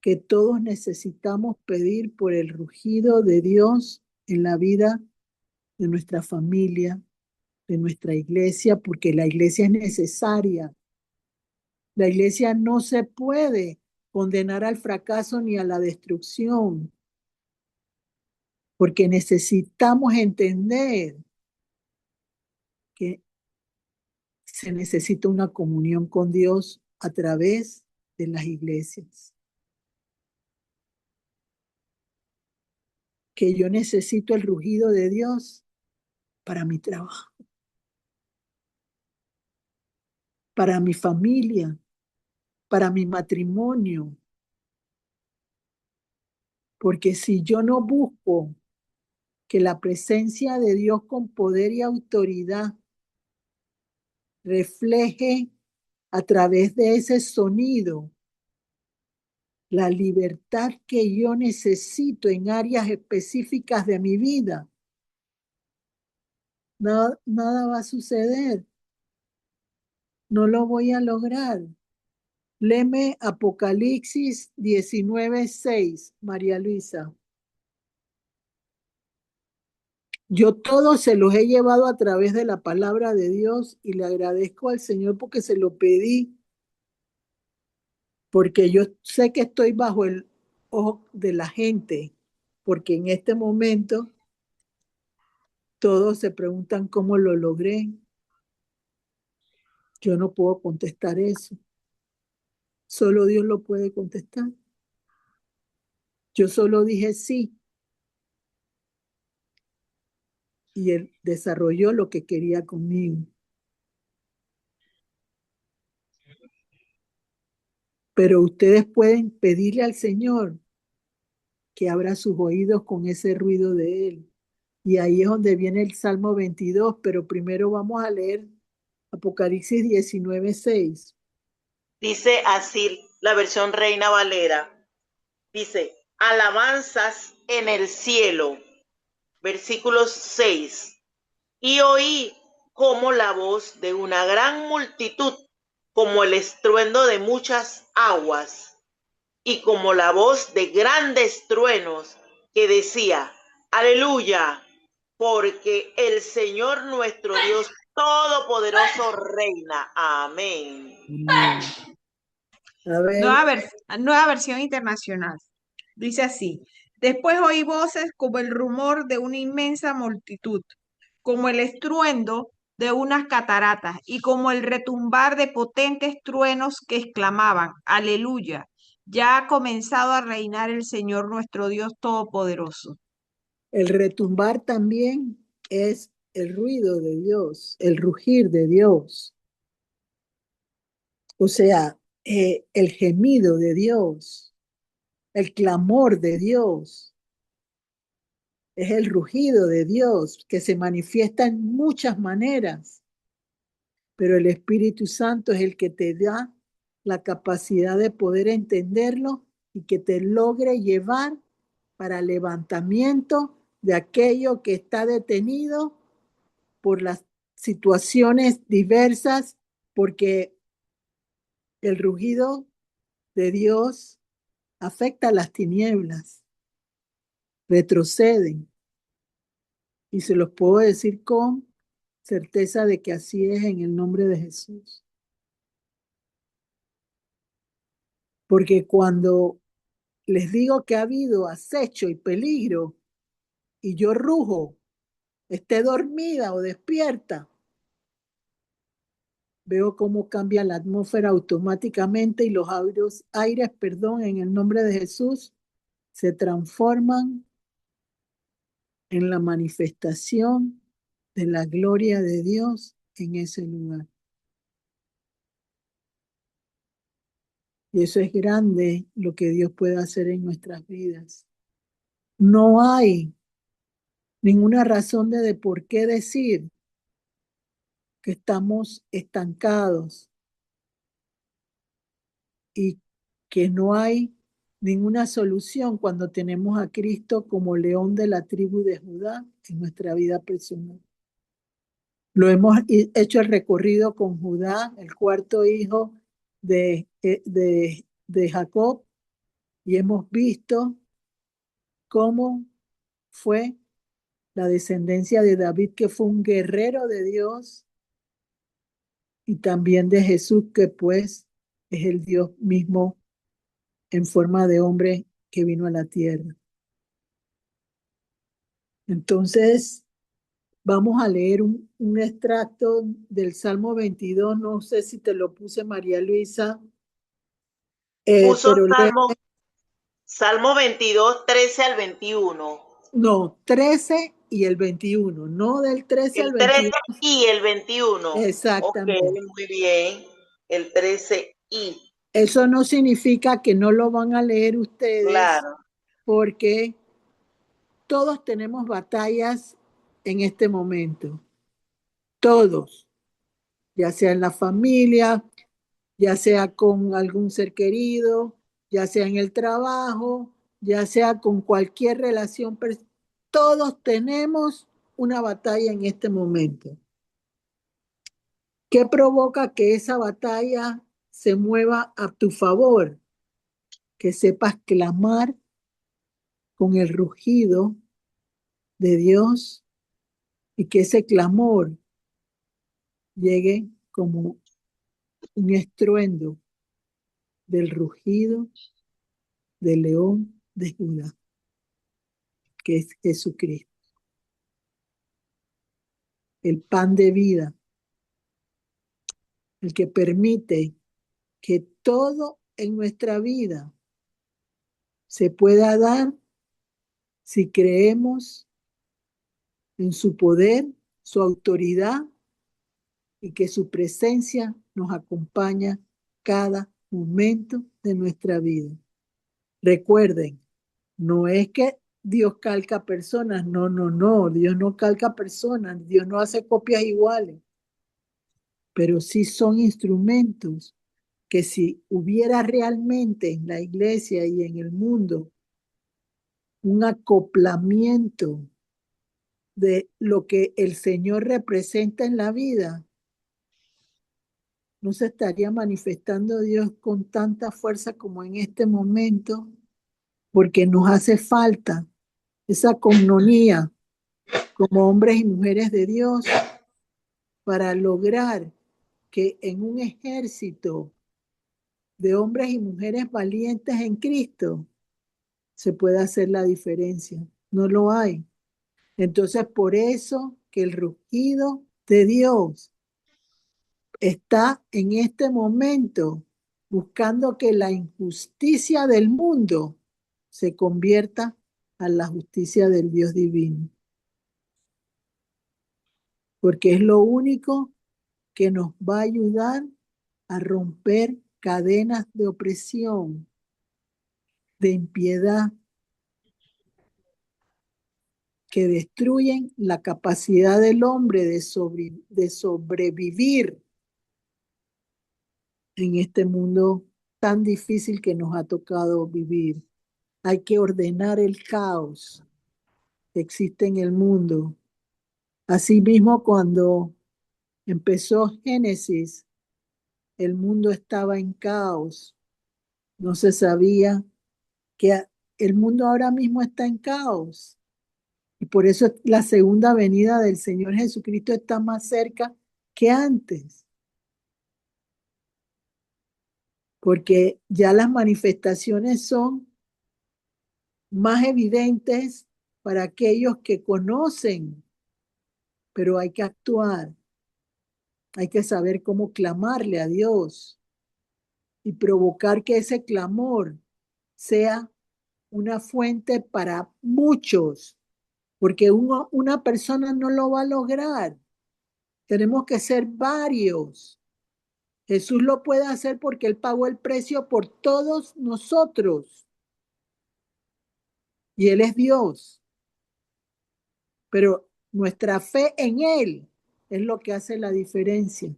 que todos necesitamos pedir por el rugido de Dios en la vida de nuestra familia, de nuestra iglesia, porque la iglesia es necesaria. La iglesia no se puede condenar al fracaso ni a la destrucción, porque necesitamos entender que se necesita una comunión con Dios a través de las iglesias. Que yo necesito el rugido de Dios para mi trabajo, para mi familia, para mi matrimonio. Porque si yo no busco que la presencia de Dios con poder y autoridad refleje a través de ese sonido la libertad que yo necesito en áreas específicas de mi vida, nada va a suceder. No lo voy a lograr. Léeme Apocalipsis 19:6, María Luisa. Yo todo se los he llevado a través de la palabra de Dios y le agradezco al Señor porque se lo pedí, porque yo sé que estoy bajo el ojo de la gente, porque en este momento todos se preguntan cómo lo logré. Yo no puedo contestar eso. Solo Dios lo puede contestar. Yo solo dije sí y Él desarrolló lo que quería conmigo. Pero ustedes pueden pedirle al Señor que abra sus oídos con ese ruido de Él. Y ahí es donde viene el Salmo 22, pero primero vamos a leer Apocalipsis 19:6. Dice así la versión Reina Valera. Dice, alabanzas en el cielo. Versículo 6. Y oí como la voz de una gran multitud, como el estruendo de muchas aguas, y como la voz de grandes truenos, que decía, aleluya, porque el Señor nuestro Dios Todopoderoso reina. Amén. A ver. Nueva versión internacional. Dice así, después oí voces como el rumor de una inmensa multitud, como el estruendo de unas cataratas y como el retumbar de potentes truenos que exclamaban, aleluya, ya ha comenzado a reinar el Señor nuestro Dios Todopoderoso. El retumbar también es el ruido de Dios, el rugir de Dios. O sea, el gemido de Dios, el clamor de Dios, es el rugido de Dios que se manifiesta en muchas maneras, pero el Espíritu Santo es el que te da la capacidad de poder entenderlo y que te logre llevar para levantamiento de aquello que está detenido por las situaciones diversas, porque el rugido de Dios afecta a las tinieblas, retroceden. Y se los puedo decir con certeza de que así es en el nombre de Jesús. Porque cuando les digo que ha habido acecho y peligro y yo rujo, esté dormida o despierta, veo cómo cambia la atmósfera automáticamente y los aires, en el nombre de Jesús, se transforman en la manifestación de la gloria de Dios en ese lugar. Y eso es grande lo que Dios puede hacer en nuestras vidas. No hay ninguna razón de por qué decir que estamos estancados y que no hay ninguna solución cuando tenemos a Cristo como león de la tribu de Judá en nuestra vida personal. Lo hemos hecho el recorrido con Judá, el cuarto hijo de Jacob, y hemos visto cómo fue la descendencia de David, que fue un guerrero de Dios, y también de Jesús, que pues es el Dios mismo en forma de hombre que vino a la tierra. Entonces, vamos a leer un extracto del Salmo 22. No sé si te lo puse, María Luisa, Puso pero Salmo 22, 13 al 21. no, 13 y el 21, no del 13 al El 13 21. y el 21. Ok, Exactamente. muy bien. El 13 y, Eso no significa que no lo van a leer ustedes, claro. porque todos tenemos batallas en este momento. Todos, ya sea en la familia, ya sea con algún ser querido, ya sea en el trabajo, ya sea con cualquier relación. Todos tenemos una batalla en este momento. ¿Qué provoca que esa batalla se mueva a tu favor? Que sepas clamar con el rugido de Dios, y que ese clamor llegue como un estruendo del rugido del león de Judá, que es Jesucristo, el pan de vida, el que permite que todo en nuestra vida se pueda dar si creemos en su poder, su autoridad, y que su presencia nos acompaña cada momento de nuestra vida. Recuerden, no es que Dios calca personas, no, no, no, Dios no calca personas, Dios no hace copias iguales, pero sí son instrumentos que, si hubiera realmente en la iglesia y en el mundo un acoplamiento de lo que el Señor representa en la vida, no se estaría manifestando Dios con tanta fuerza como en este momento, porque nos hace falta esa coinonía como hombres y mujeres de Dios para lograr que en un ejército de hombres y mujeres valientes en Cristo se pueda hacer la diferencia. No lo hay. Entonces, por eso que el rugido de Dios está en este momento buscando que la injusticia del mundo se convierta a la justicia del Dios divino, porque es lo único que nos va a ayudar a romper cadenas de opresión, de impiedad, que destruyen la capacidad del hombre de sobrevivir en este mundo tan difícil que nos ha tocado vivir. Hay que ordenar el caos que existe en el mundo. Asimismo, cuando empezó Génesis, el mundo estaba en caos. No se sabía que el mundo ahora mismo está en caos. Y por eso la segunda venida del Señor Jesucristo está más cerca que antes, porque ya las manifestaciones son más evidentes para aquellos que conocen, pero hay que actuar, hay que saber cómo clamarle a Dios y provocar que ese clamor sea una fuente para muchos, porque una persona no lo va a lograr. Tenemos que ser varios. Jesús lo puede hacer porque Él pagó el precio por todos nosotros. Y Él es Dios. Pero nuestra fe en Él es lo que hace la diferencia.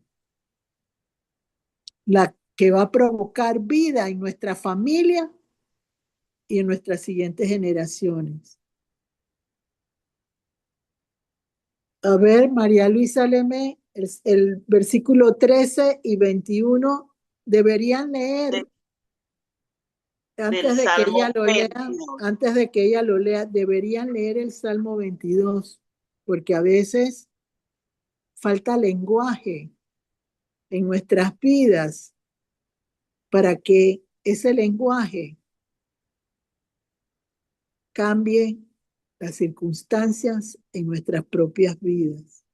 La que va a provocar vida en nuestra familia y en nuestras siguientes generaciones. A ver, María Luisa, léeme el versículo 13 y 21. Deberían leer Del antes de que ella Salmo lo lea, 22. antes de que ella lo lea, deberían leer el Salmo 22, porque a veces falta lenguaje en nuestras vidas para que ese lenguaje cambie las circunstancias en nuestras propias vidas.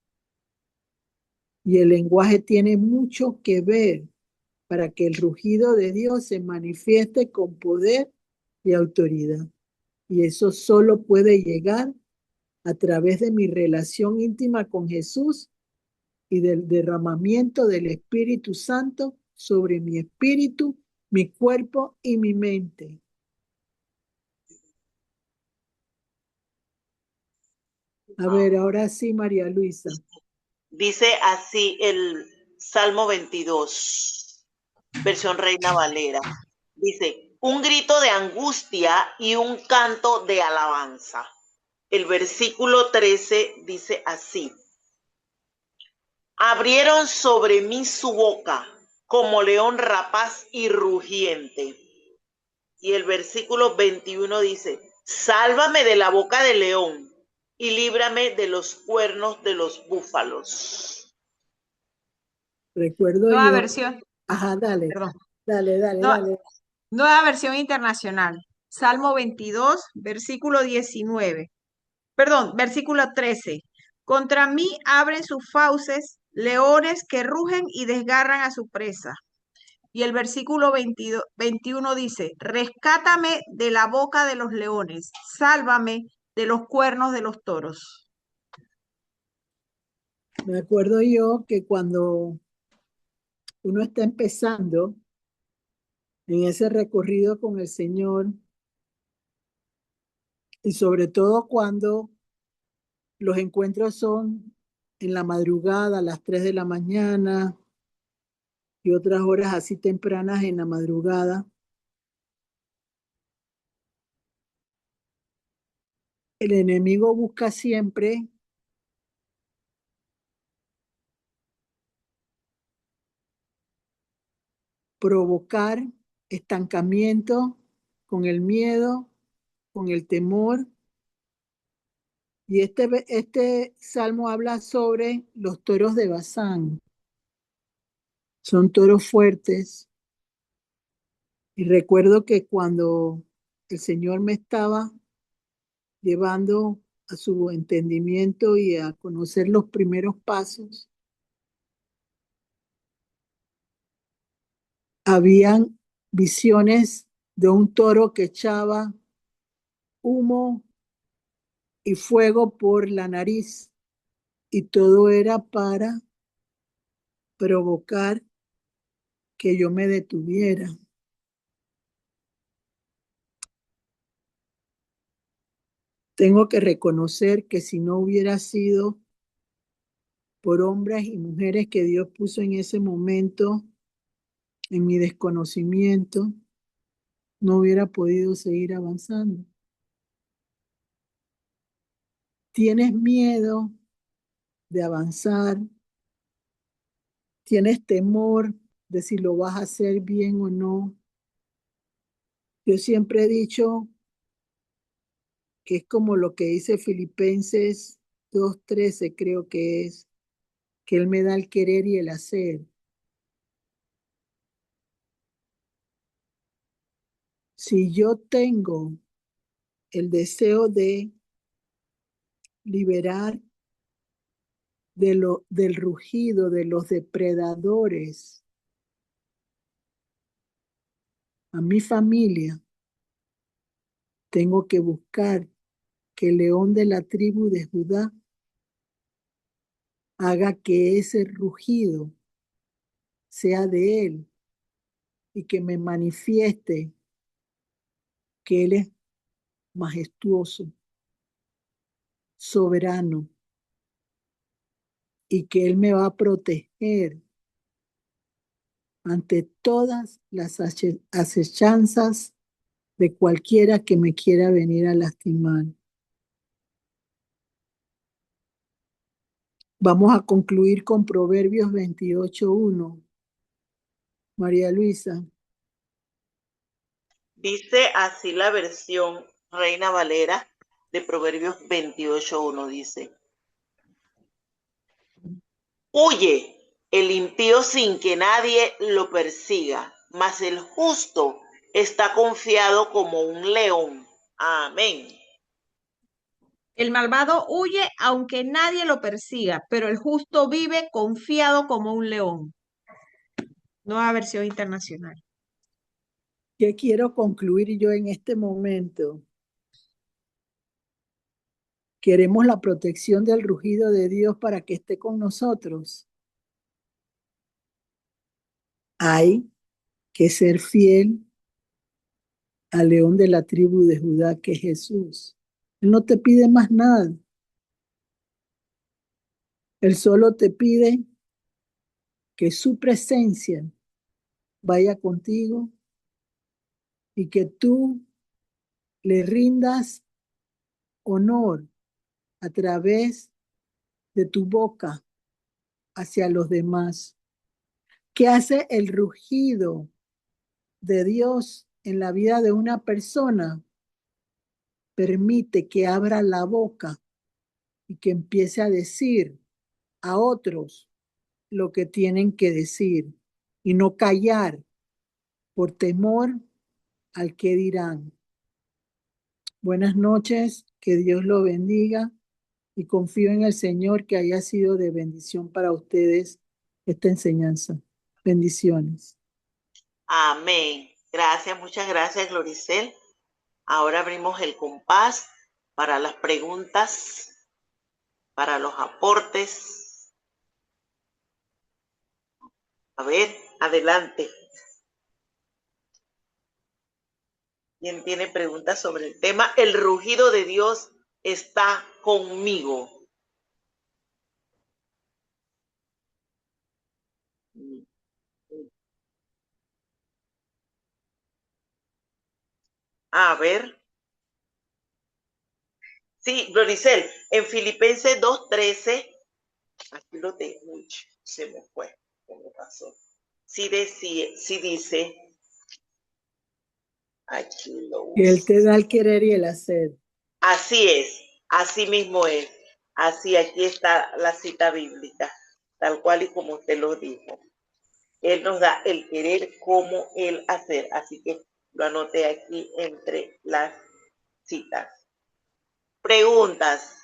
Y el lenguaje tiene mucho que ver para que el rugido de Dios se manifieste con poder y autoridad. Y eso solo puede llegar a través de mi relación íntima con Jesús y del derramamiento del Espíritu Santo sobre mi espíritu, mi cuerpo y mi mente. A ver, ahora sí, María Luisa. Dice así el Salmo 22, versión Reina Valera. Dice, un grito de angustia y un canto de alabanza. El versículo 13 dice así. Abrieron sobre mí su boca como león rapaz y rugiente. Y el versículo 21 dice, sálvame de la boca del león y líbrame de los cuernos de los búfalos. Recuerdo Nueva yo. versión, Ajá, dale, perdón. dale. Nueva versión internacional. Salmo 22, versículo 19. Perdón, versículo 13. Contra mí abren sus fauces, leones que rugen y desgarran a su presa. Y el versículo 21 dice, rescátame de la boca de los leones, sálvame de los cuernos de los toros. Me acuerdo yo que cuando uno está empezando en ese recorrido con el Señor, y sobre todo cuando los encuentros son en la madrugada, a las 3 de la mañana y otras horas así tempranas en la madrugada, el enemigo busca siempre provocar estancamiento con el miedo, con el temor. Y este salmo habla sobre los toros de Bazán. Son toros fuertes. Y recuerdo que cuando el Señor me estaba llevando a su entendimiento y a conocer los primeros pasos, habían visiones de un toro que echaba humo y fuego por la nariz, y todo era para provocar que yo me detuviera. Tengo que reconocer que si no hubiera sido por hombres y mujeres que Dios puso en ese momento, en mi desconocimiento, no hubiera podido seguir avanzando. ¿Tienes miedo de avanzar? ¿Tienes temor de si lo vas a hacer bien o no? Yo siempre he dicho que es como lo que dice Filipenses 2:13, creo que es, que Él me da el querer y el hacer. Si yo tengo el deseo de liberar del rugido de los depredadores a mi familia, tengo que buscar que el león de la tribu de Judá haga que ese rugido sea de él y que me manifieste que él es majestuoso, soberano, y que él me va a proteger ante todas las acechanzas de cualquiera que me quiera venir a lastimar. Vamos a concluir con Proverbios 28:1. María Luisa. Dice así la versión Reina Valera de Proverbios 28:1, dice: huye el impío sin que nadie lo persiga, mas el justo está confiado como un león. Amén. El malvado huye aunque nadie lo persiga, pero el justo vive confiado como un león. Nueva versión internacional. ¿Qué quiero concluir yo en este momento? Queremos la protección del rugido de Dios para que esté con nosotros. Hay que ser fiel al león de la tribu de Judá, que es Jesús. Él no te pide más nada. Él solo te pide que su presencia vaya contigo y que tú le rindas honor a través de tu boca hacia los demás. ¿Qué hace el rugido de Dios en la vida de una persona? Permite que abra la boca y que empiece a decir a otros lo que tienen que decir y no callar por temor al que dirán. Buenas noches, que Dios lo bendiga y confío en el Señor que haya sido de bendición para ustedes esta enseñanza. Bendiciones. Amén. Gracias, muchas gracias, Gloricel. Ahora abrimos el compás para las preguntas, para los aportes. A ver, adelante. ¿Quién tiene preguntas sobre el tema? El rugido de Dios está conmigo. A ver. Sí, Gloricel, en Filipenses 2:13, aquí lo tengo, se me fue, ¿qué me pasó? Sí dice, aquí lo Que Él uso. te da el querer y el hacer. Así es, así mismo es. Así, aquí está la cita bíblica, tal cual y como usted lo dijo. Él nos da el querer como el hacer. Así que lo anoté aquí entre las citas. Preguntas.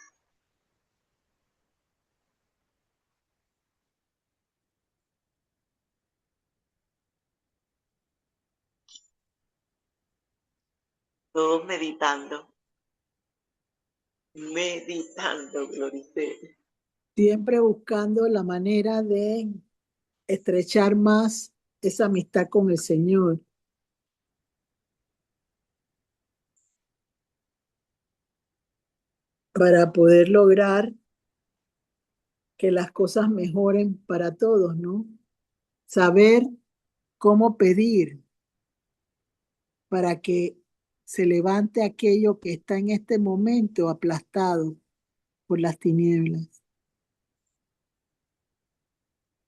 Todos meditando. Meditando, Gloricel. Siempre buscando la manera de estrechar más esa amistad con el Señor. Para poder lograr que las cosas mejoren para todos, ¿no? Saber cómo pedir para que se levante aquello que está en este momento aplastado por las tinieblas.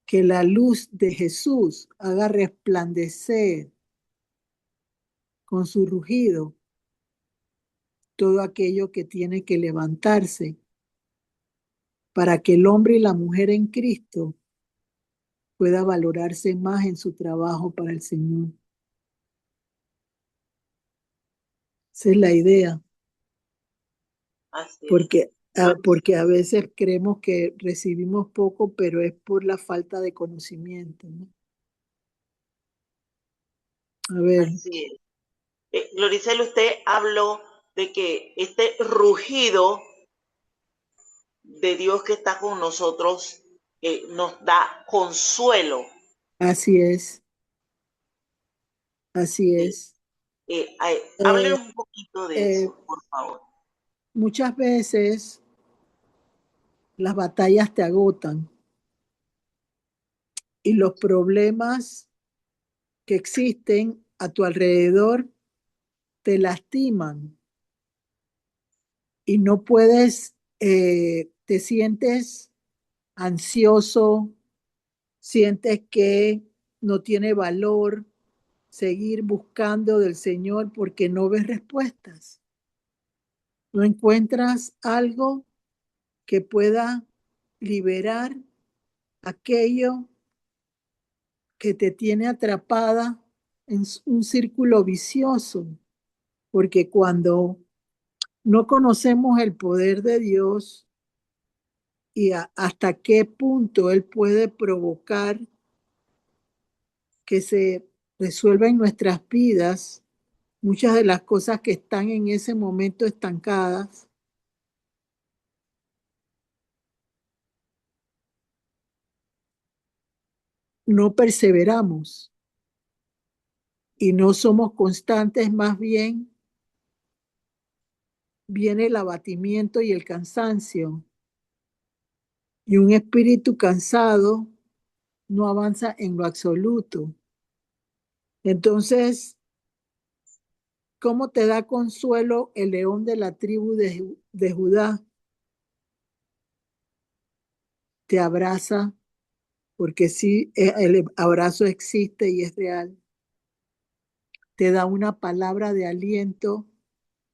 Que la luz de Jesús haga resplandecer con su rugido todo aquello que tiene que levantarse para que el hombre y la mujer en Cristo pueda valorarse más en su trabajo para el Señor. Esa es la idea, Así es. porque a veces creemos que recibimos poco, pero es por la falta de conocimiento, ¿no? A ver, Así es. Gloricel, usted habló de que este rugido de Dios que está con nosotros nos da consuelo. así es, así Eh, es. Eh, háblenos un poquito de eh, eso, por favor. muchas veces las batallas te agotan y los problemas que existen a tu alrededor te lastiman y no puedes, te sientes ansioso, sientes que no tiene valor seguir buscando del Señor porque no ves respuestas. No encuentras algo que pueda liberar aquello que te tiene atrapada en un círculo vicioso, porque cuando no conocemos el poder de Dios y hasta qué punto Él puede provocar que se resuelva en nuestras vidas muchas de las cosas que están en ese momento estancadas, no perseveramos y no somos constantes, más bien viene el abatimiento y el cansancio. Y un espíritu cansado no avanza en lo absoluto. Entonces, ¿cómo te da consuelo el león de la tribu de Judá? Te abraza, porque sí, el abrazo existe y es real. Te da una palabra de aliento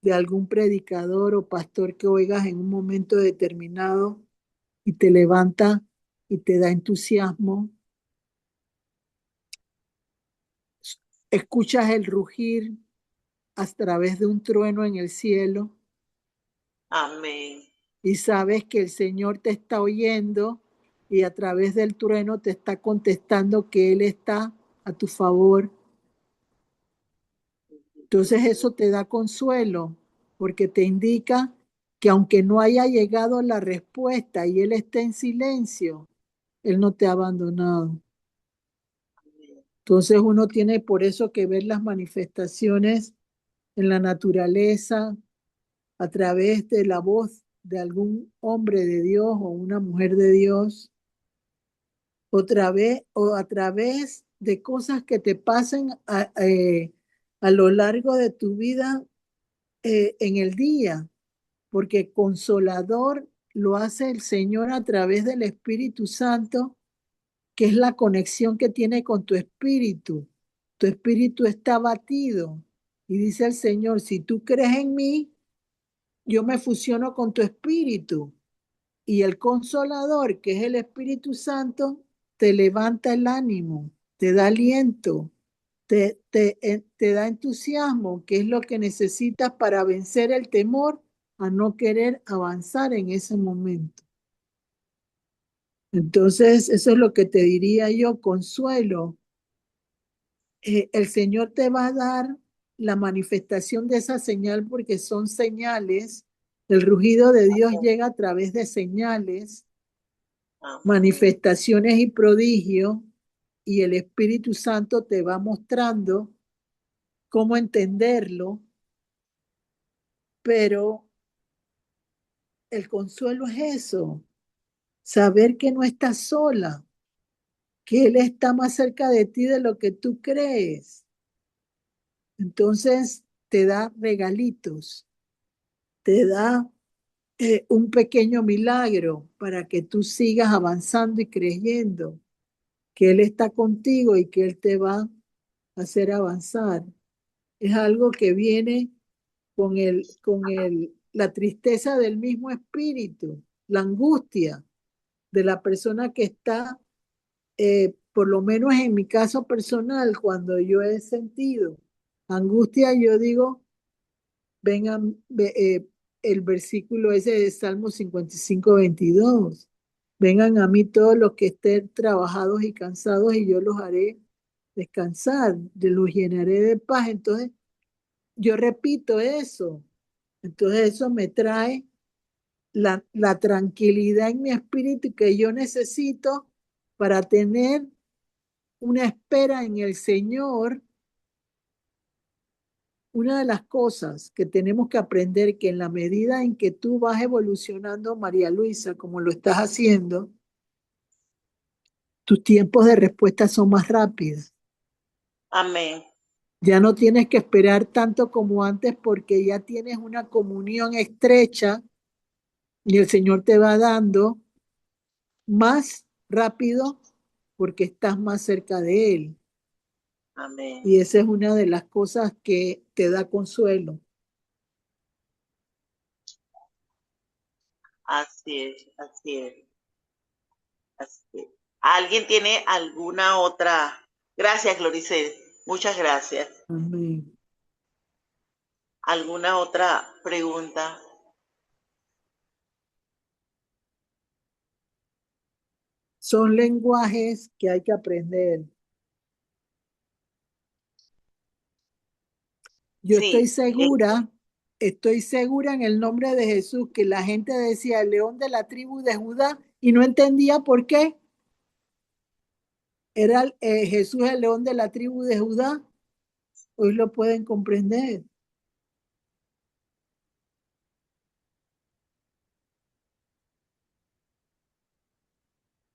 de algún predicador o pastor que oigas en un momento determinado y te levanta y te da entusiasmo. Escuchas el rugir a través de un trueno en el cielo Amén. y sabes que el Señor te está oyendo y a través del trueno te está contestando que Él está a tu favor. Entonces eso te da consuelo porque te indica que aunque no haya llegado la respuesta y Él está en silencio, Él no te ha abandonado. Entonces uno tiene por eso que ver las manifestaciones en la naturaleza a través de la voz de algún hombre de Dios o una mujer de Dios, otra vez o a través de cosas que te pasen a lo largo de tu vida en el día, porque consolador lo hace el Señor a través del Espíritu Santo, que es la conexión que tiene con tu espíritu. Tu espíritu está batido y dice el Señor, si tú crees en mí, yo me fusiono con tu espíritu y el consolador, que es el Espíritu Santo, te levanta el ánimo, te da aliento, te da entusiasmo, que es lo que necesitas para vencer el temor a no querer avanzar en ese momento. Entonces, eso es lo que te diría yo, consuelo. El Señor te va a dar la manifestación de esa señal porque son señales. El rugido de Dios llega a través de señales, manifestaciones y prodigios, y el Espíritu Santo te va mostrando cómo entenderlo, pero el consuelo es eso, saber que no estás sola, que Él está más cerca de ti de lo que tú crees. Entonces te da regalitos, te da un pequeño milagro para que tú sigas avanzando y creyendo que Él está contigo y que Él te va a hacer avanzar. Es algo que viene la tristeza del mismo espíritu, la angustia de la persona que está, por lo menos en mi caso personal, cuando yo he sentido angustia, yo digo, vengan, el versículo ese de Salmo 55:22, vengan a mí todos los que estén trabajados y cansados y yo los haré descansar, los llenaré de paz. Entonces, yo repito eso. Entonces, eso me trae la tranquilidad en mi espíritu que yo necesito para tener una espera en el Señor. Una de las cosas que tenemos que aprender que en la medida en que tú vas evolucionando, María Luisa, como lo estás haciendo, tus tiempos de respuesta son más rápidos. Amén. Ya no tienes que esperar tanto como antes porque ya tienes una comunión estrecha y el Señor te va dando más rápido porque estás más cerca de Él. Amén. Y esa es una de las cosas que te da consuelo. Así es, así es, así es. ¿Alguien tiene alguna otra? Gracias, Glorice. Muchas gracias. Amén. ¿Alguna otra pregunta? Son lenguajes que hay que aprender. Yo Sí, estoy segura en el nombre de Jesús que la gente decía el león de la tribu de Judá y no entendía por qué. Era Jesús el león de la tribu de Judá. Hoy lo pueden comprender.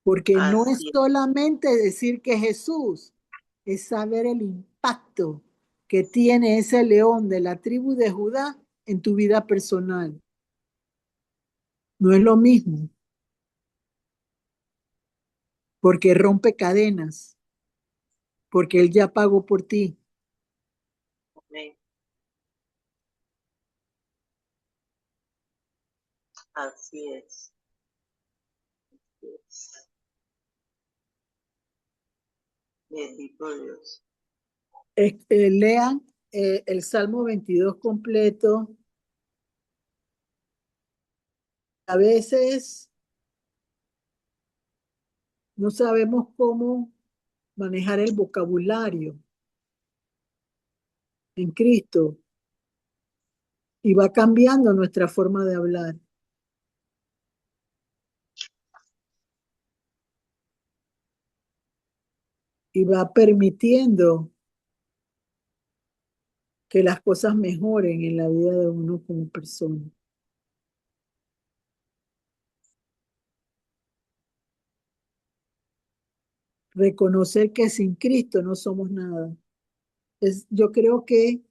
Porque no es así es. solamente decir que Jesús, es saber el impacto que tiene ese león de la tribu de Judá en tu vida personal. No es lo mismo, porque rompe cadenas, porque Él ya pagó por ti. Amén. Así es. Yes. Bendito Dios. Lean el Salmo 22 completo. A veces no sabemos cómo manejar el vocabulario en Cristo y va cambiando nuestra forma de hablar y va permitiendo que las cosas mejoren en la vida de uno como persona. Reconocer que sin Cristo no somos nada. Yo creo que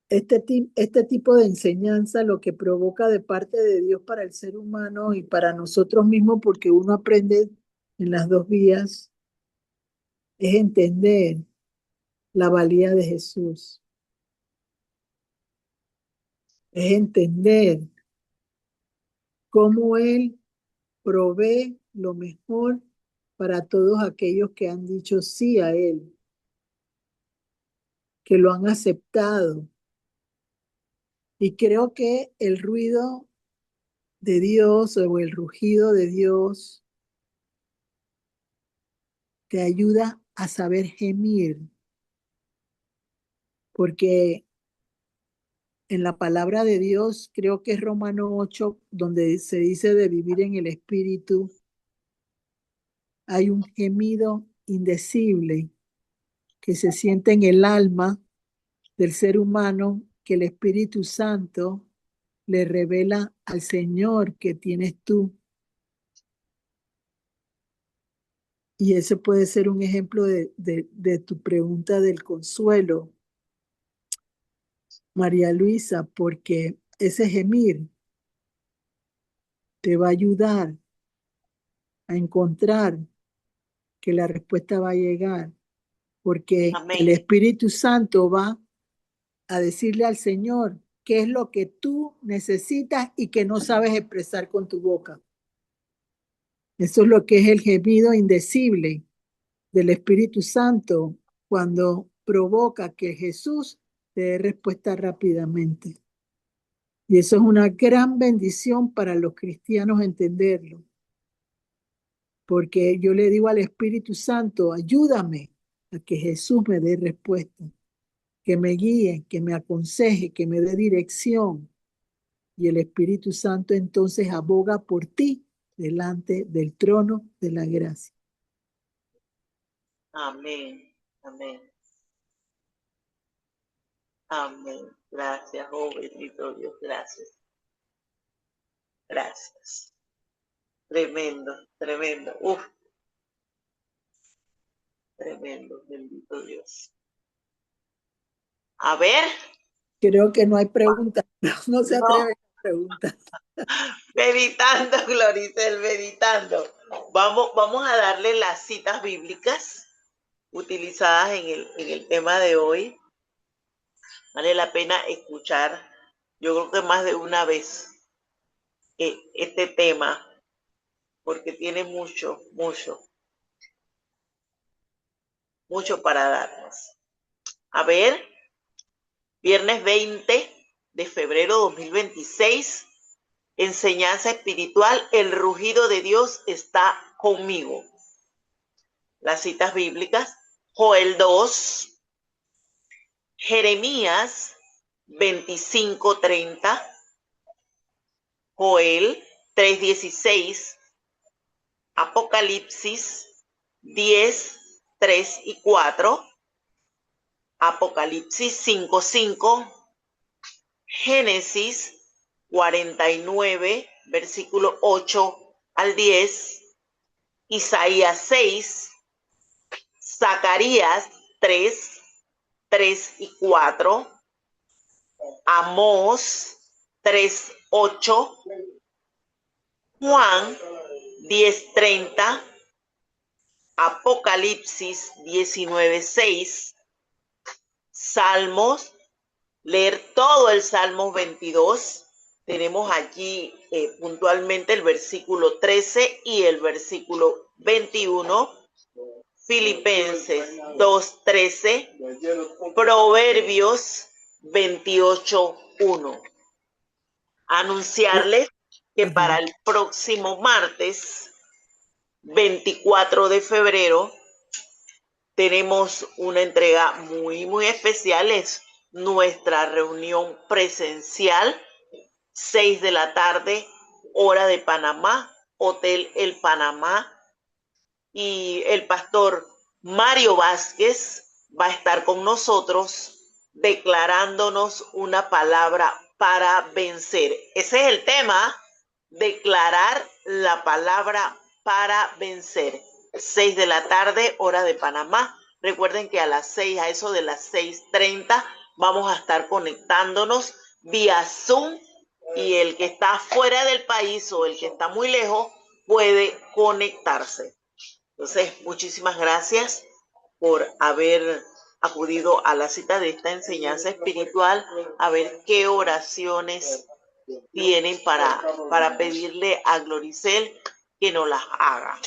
este tipo de enseñanza lo que provoca de parte de Dios para el ser humano y para nosotros mismos, porque uno aprende en las dos vías, es entender la valía de Jesús, es entender cómo Él provee lo mejor para todos aquellos que han dicho sí a Él, que lo han aceptado. Y creo que el ruido de Dios o el rugido de Dios te ayuda a saber gemir, porque en la palabra de Dios, creo que es Romano 8, donde se dice de vivir en el Espíritu, hay un gemido indecible que se siente en el alma del ser humano que el Espíritu Santo le revela al Señor que tienes tú. Y ese puede ser un ejemplo de tu pregunta del consuelo, María Luisa, porque ese gemir te va a ayudar a encontrar que la respuesta va a llegar, porque el Amén. Espíritu Santo va a decirle al Señor qué es lo que tú necesitas y que no sabes expresar con tu boca. Eso es lo que es el gemido indecible del Espíritu Santo cuando provoca que Jesús te dé respuesta rápidamente. Y eso es una gran bendición para los cristianos entenderlo, porque yo le digo al Espíritu Santo, ayúdame a que Jesús me dé respuesta, que me guíe, que me aconseje, que me dé dirección. Y el Espíritu Santo entonces aboga por ti delante del trono de la gracia. Amén. Amén. Amén. Gracias, oh bendito Dios. Gracias. Gracias. Tremendo, tremendo. Uf. Tremendo, bendito Dios. A ver, Creo que no hay preguntas. No se no, atreve a preguntar. meditando, Gloricel, meditando. Vamos a darle las citas bíblicas utilizadas en el tema de hoy. Vale la pena escuchar, yo creo que más de una vez, este tema, porque tiene mucho, mucho, mucho para darnos. A ver, viernes 20 de febrero 2026, enseñanza espiritual, el rugido de Dios está conmigo. Las citas bíblicas, Joel 2, Jeremías 25:30, Joel 3:16, Apocalipsis 10:3 y 4, Apocalipsis 5:5, Génesis 49, versículo 8 al 10, Isaías 6, Zacarías 3:3 y 4, Amós 3:8, Juan 10:30, Apocalipsis 19:6, Salmos, leer todo el Salmo 22. Tenemos allí puntualmente el versículo 13 y el versículo 21, Filipenses 2:13, Proverbios 28:1. Anunciarles que para el próximo martes 24 de febrero tenemos una entrega muy, muy especial. Es nuestra reunión presencial, 6 de la tarde, hora de Panamá, Hotel El Panamá. Y el pastor Mario Vázquez va a estar con nosotros declarándonos una palabra para vencer. Ese es el tema, declarar la palabra para vencer. 6 de la tarde, hora de Panamá. Recuerden que a las 6, a eso de las 6:30, vamos a estar conectándonos vía Zoom, y el que está fuera del país o el que está muy lejos puede conectarse. Entonces, muchísimas gracias por haber acudido a la cita de esta enseñanza espiritual, a ver qué oraciones tienen para pedirle a Gloricel que nos las haga.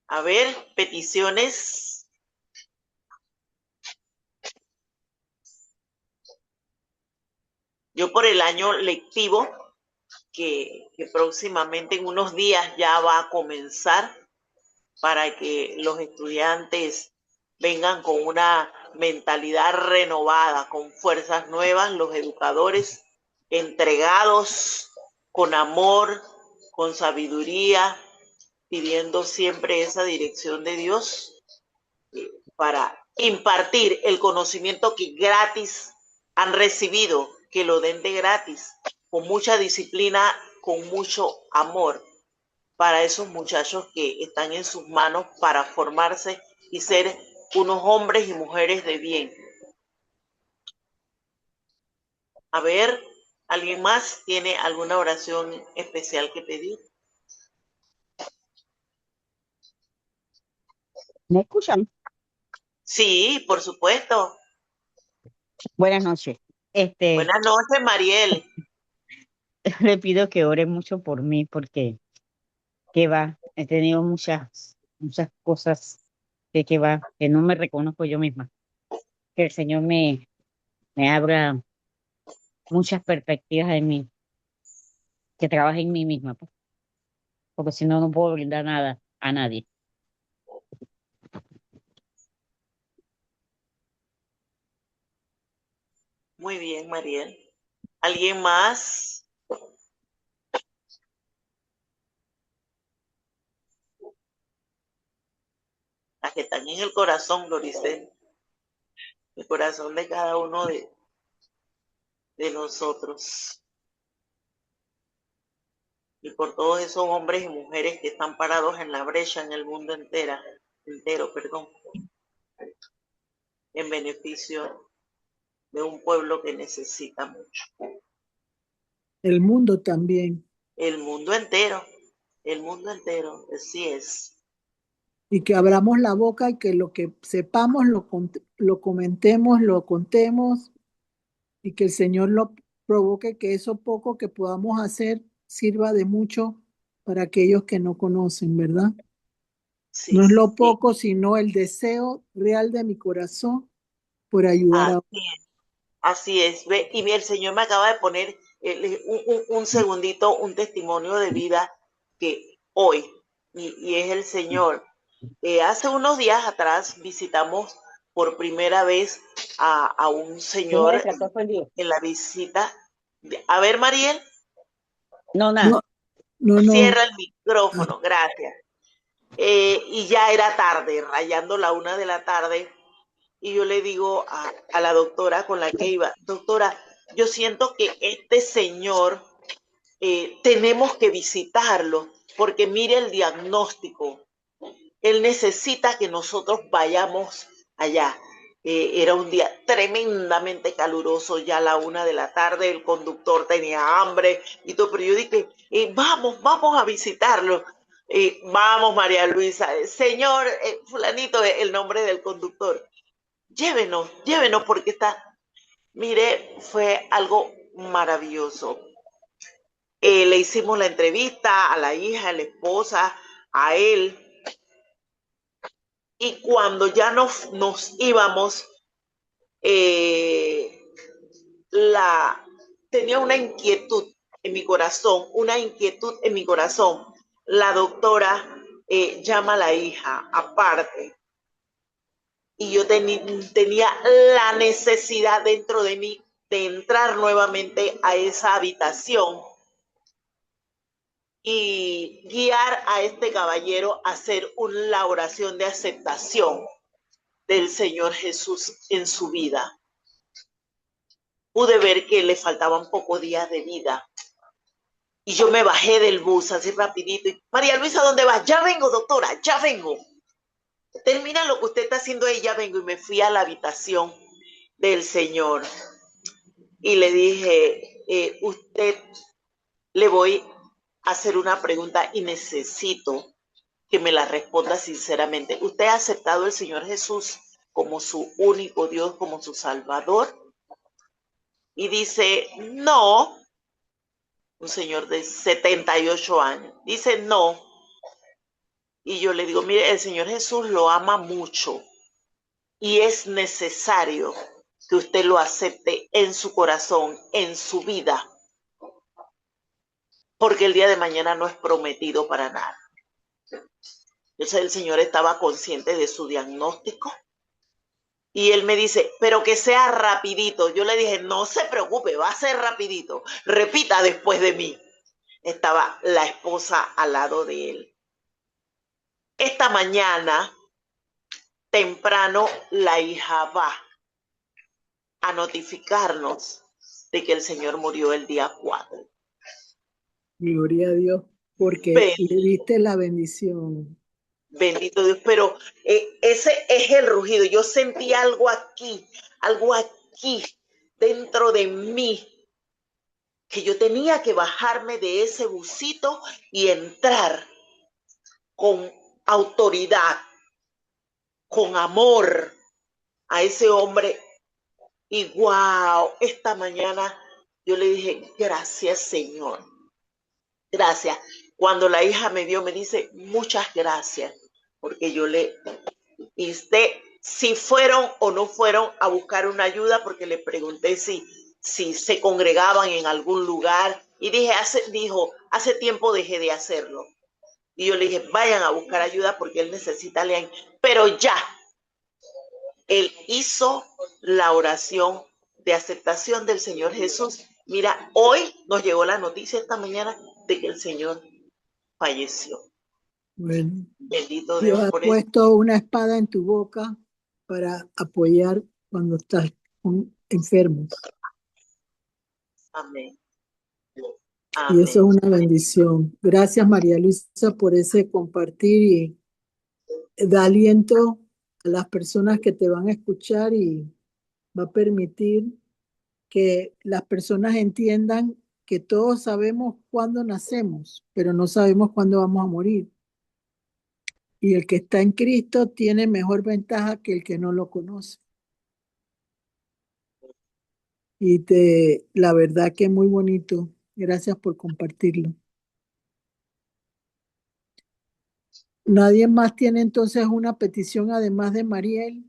A ver, peticiones. Yo por el año lectivo, que próximamente en unos días ya va a comenzar, para que los estudiantes vengan con una mentalidad renovada, con fuerzas nuevas, los educadores entregados, con amor, con sabiduría, pidiendo siempre esa dirección de Dios para impartir el conocimiento que gratis han recibido, que lo den de gratis, con mucha disciplina, con mucho amor, para esos muchachos que están en sus manos para formarse y ser unos hombres y mujeres de bien. A ver, ¿alguien más tiene alguna oración especial que pedir? ¿Me escuchan? Sí, por supuesto. Buenas noches. Buenas noches, Mariel. Le pido que ore mucho por mí porque he tenido muchas cosas que no me reconozco yo misma. Que el Señor me abra muchas perspectivas en mí, que trabaje en mí misma, pues, porque si no, no puedo brindar nada a nadie. Muy bien, Mariel. ¿Alguien más? Las que están en el corazón, Gloricel. El corazón de cada uno de nosotros. y por todos esos hombres y mujeres que están parados en la brecha en el mundo entero, en beneficio de un pueblo que necesita mucho. El mundo también. El mundo entero, así es. Y que abramos la boca y que lo que sepamos lo comentemos, lo contemos y que el Señor lo provoque que eso poco que podamos hacer sirva de mucho para aquellos que no conocen, ¿verdad? Sí, No es lo sí. poco, sino el deseo real de mi corazón por ayudar a Así es. Así es. Ve, y el Señor me acaba de poner un segundito, un testimonio de vida que hoy, y es el Señor. Hace unos días atrás visitamos por primera vez a un ¿Quién me señor despertó fue el día? en la visita. A ver, Mariel, No, nada. No, no, no. cierra el micrófono, gracias. Y ya era tarde, rayando la 1 de la tarde, y yo le digo a la doctora con la que iba, doctora, yo siento que este señor tenemos que visitarlo, porque mire el diagnóstico, él necesita que nosotros vayamos allá. Era un día tremendamente caluroso, ya a la 1 de la tarde, el conductor tenía hambre y todo, pero yo dije, vamos a visitarlo. Vamos, María Luisa, señor fulanito, el nombre del conductor, llévenos porque mire, fue algo maravilloso. Le hicimos la entrevista a la hija, a la esposa, a él, y cuando ya nos íbamos, eh, tenía una inquietud en mi corazón. La doctora llama a la hija aparte y yo tenía la necesidad dentro de mí de entrar nuevamente a esa habitación y guiar a este caballero a hacer una oración de aceptación del Señor Jesús en su vida. Pude ver que le faltaban pocos días de vida. Y yo me bajé del bus así rapidito. Y, María Luisa, ¿dónde vas? Ya vengo, doctora, ya vengo. Termina lo que usted está haciendo ahí, ya vengo. Y me fui a la habitación del Señor. Y le dije, usted, le voy a hacer una pregunta y necesito que me la responda sinceramente. ¿Usted ha aceptado al Señor Jesús como su único Dios, como su Salvador? Y dice, no, un señor de 78 años, dice no. Y yo le digo, mire, el Señor Jesús lo ama mucho y es necesario que usted lo acepte en su corazón, en su vida, porque el día de mañana no es prometido para nada. Entonces el Señor estaba consciente de su diagnóstico y él me dice, pero que sea rapidito. Yo le dije, no se preocupe, va a ser rapidito. Repita después de mí. Estaba la esposa al lado de él. Esta mañana, temprano, la hija va a notificarnos de que el Señor murió el día 4. Gloria a Dios, porque le diste la bendición. Bendito Dios, pero ese es el rugido. Yo sentí algo aquí dentro de mí, que yo tenía que bajarme de ese busito y entrar con autoridad, con amor a ese hombre. Y wow, esta mañana yo le dije, gracias Señor, gracias. Cuando la hija me vio, me dice, muchas gracias, porque yo le insté si fueron o no fueron a buscar una ayuda, porque le pregunté si se congregaban en algún lugar, y dijo, hace tiempo dejé de hacerlo. Y yo le dije, vayan a buscar ayuda porque él necesita leer. Pero ya, él hizo la oración de aceptación del Señor Jesús. Mira, hoy nos llegó la noticia esta mañana de que el Señor falleció. Bueno, Bendito Dios Dios ha por eso. puesto una espada en tu boca para apoyar cuando estás enfermos. Amén. Y eso Amén. es una bendición. Gracias, María Luisa, por ese compartir y da aliento a las personas que te van a escuchar y va a permitir que las personas entiendan que todos sabemos cuándo nacemos, pero no sabemos cuándo vamos a morir. Y el que está en Cristo tiene mejor ventaja que el que no lo conoce. Y la verdad que es muy bonito. Gracias por compartirlo. ¿Nadie más tiene entonces una petición además de Mariel?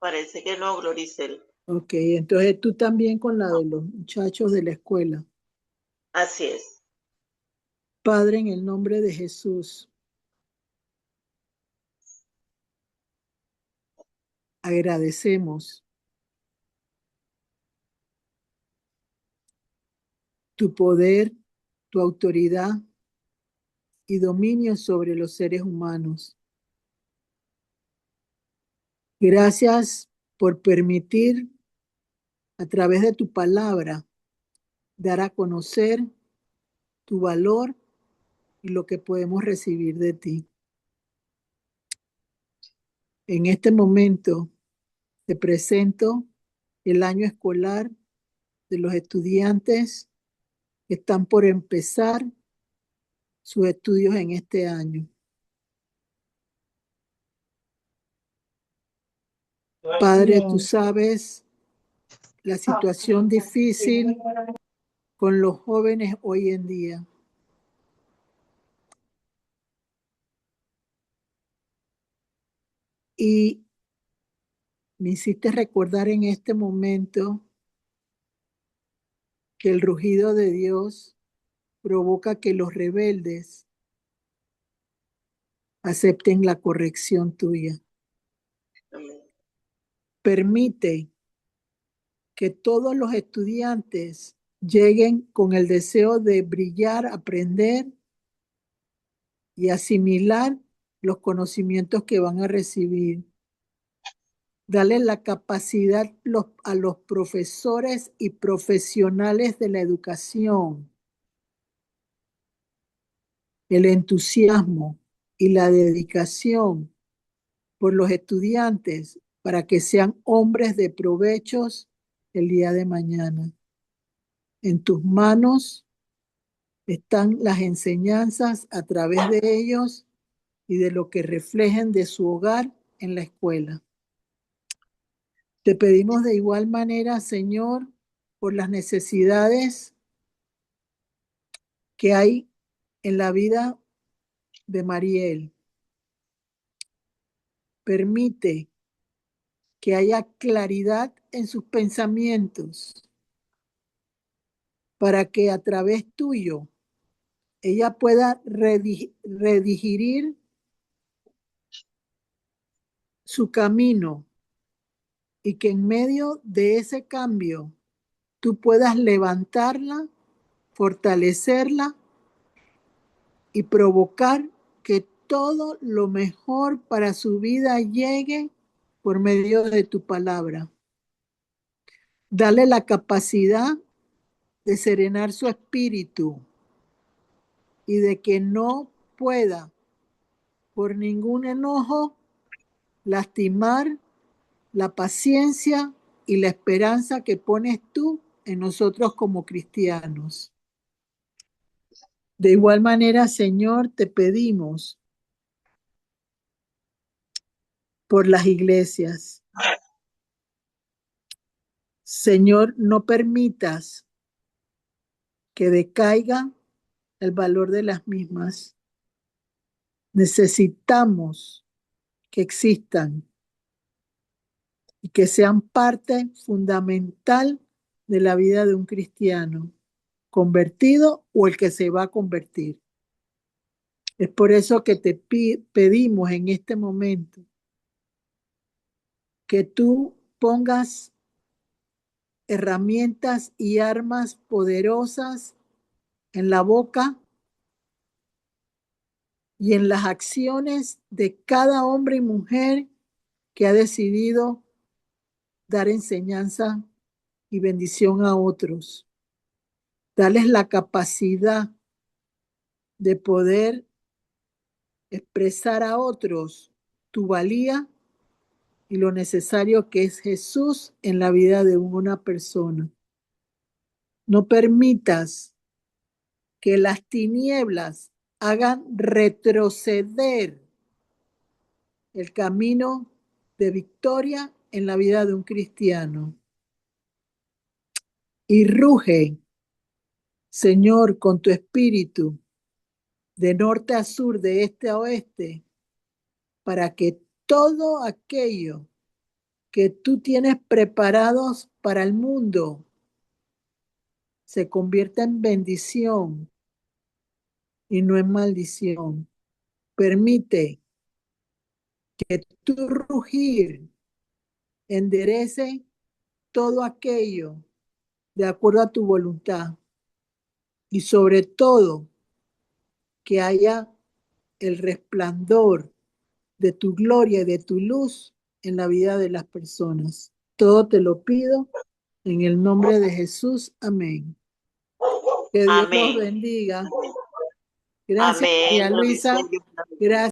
Parece que no, Gloricel. Ok, entonces tú también con la de los muchachos de la escuela. Así es. Padre, en el nombre de Jesús, agradecemos tu poder, tu autoridad y dominio sobre los seres humanos. Gracias por permitir a través de tu palabra dar a conocer tu valor y lo que podemos recibir de ti. En este momento te presento el año escolar de los estudiantes que están por empezar sus estudios en este año. Padre, tú sabes la situación difícil con los jóvenes hoy en día. Y me hiciste recordar en este momento que el rugido de Dios provoca que los rebeldes acepten la corrección tuya. Amén. Permite que todos los estudiantes lleguen con el deseo de brillar, aprender y asimilar los conocimientos que van a recibir. Dale la capacidad a los profesores y profesionales de la educación, el entusiasmo y la dedicación por los estudiantes para que sean hombres de provechos el día de mañana. En tus manos están las enseñanzas a través de ellos y de lo que reflejen de su hogar en la escuela. Te pedimos de igual manera, Señor, por las necesidades que hay en la vida de Mariel. Permite que haya claridad en sus pensamientos para que a través tuyo ella pueda redigirir su camino y que en medio de ese cambio tú puedas levantarla, fortalecerla y provocar que todo lo mejor para su vida llegue por medio de tu palabra. Dale la capacidad de serenar su espíritu y de que no pueda por ningún enojo lastimar la paciencia y la esperanza que pones tú en nosotros como cristianos. De igual manera, Señor, te pedimos por las iglesias. Señor, no permitas que decaiga el valor de las mismas. Necesitamos que existan y que sean parte fundamental de la vida de un cristiano, convertido o el que se va a convertir. Es por eso que te pedimos en este momento que tú pongas herramientas y armas poderosas en la boca y en las acciones de cada hombre y mujer que ha decidido dar enseñanza y bendición a otros. Darles la capacidad de poder expresar a otros tu valía y lo necesario que es Jesús en la vida de una persona. No permitas que las tinieblas hagan retroceder el camino de victoria en la vida de un cristiano. Y ruge, Señor, con tu espíritu, de norte a sur, de este a oeste, para que todo aquello que tú tienes preparados para el mundo se convierta en bendición y no en maldición. Permite que tu rugir enderece todo aquello de acuerdo a tu voluntad y sobre todo que haya el resplandor de tu gloria y de tu luz en la vida de las personas. Todo te lo pido en el nombre de Jesús. Amén. Que Dios los Amén. bendiga. Gracias, Amén. María Luisa. Gracias.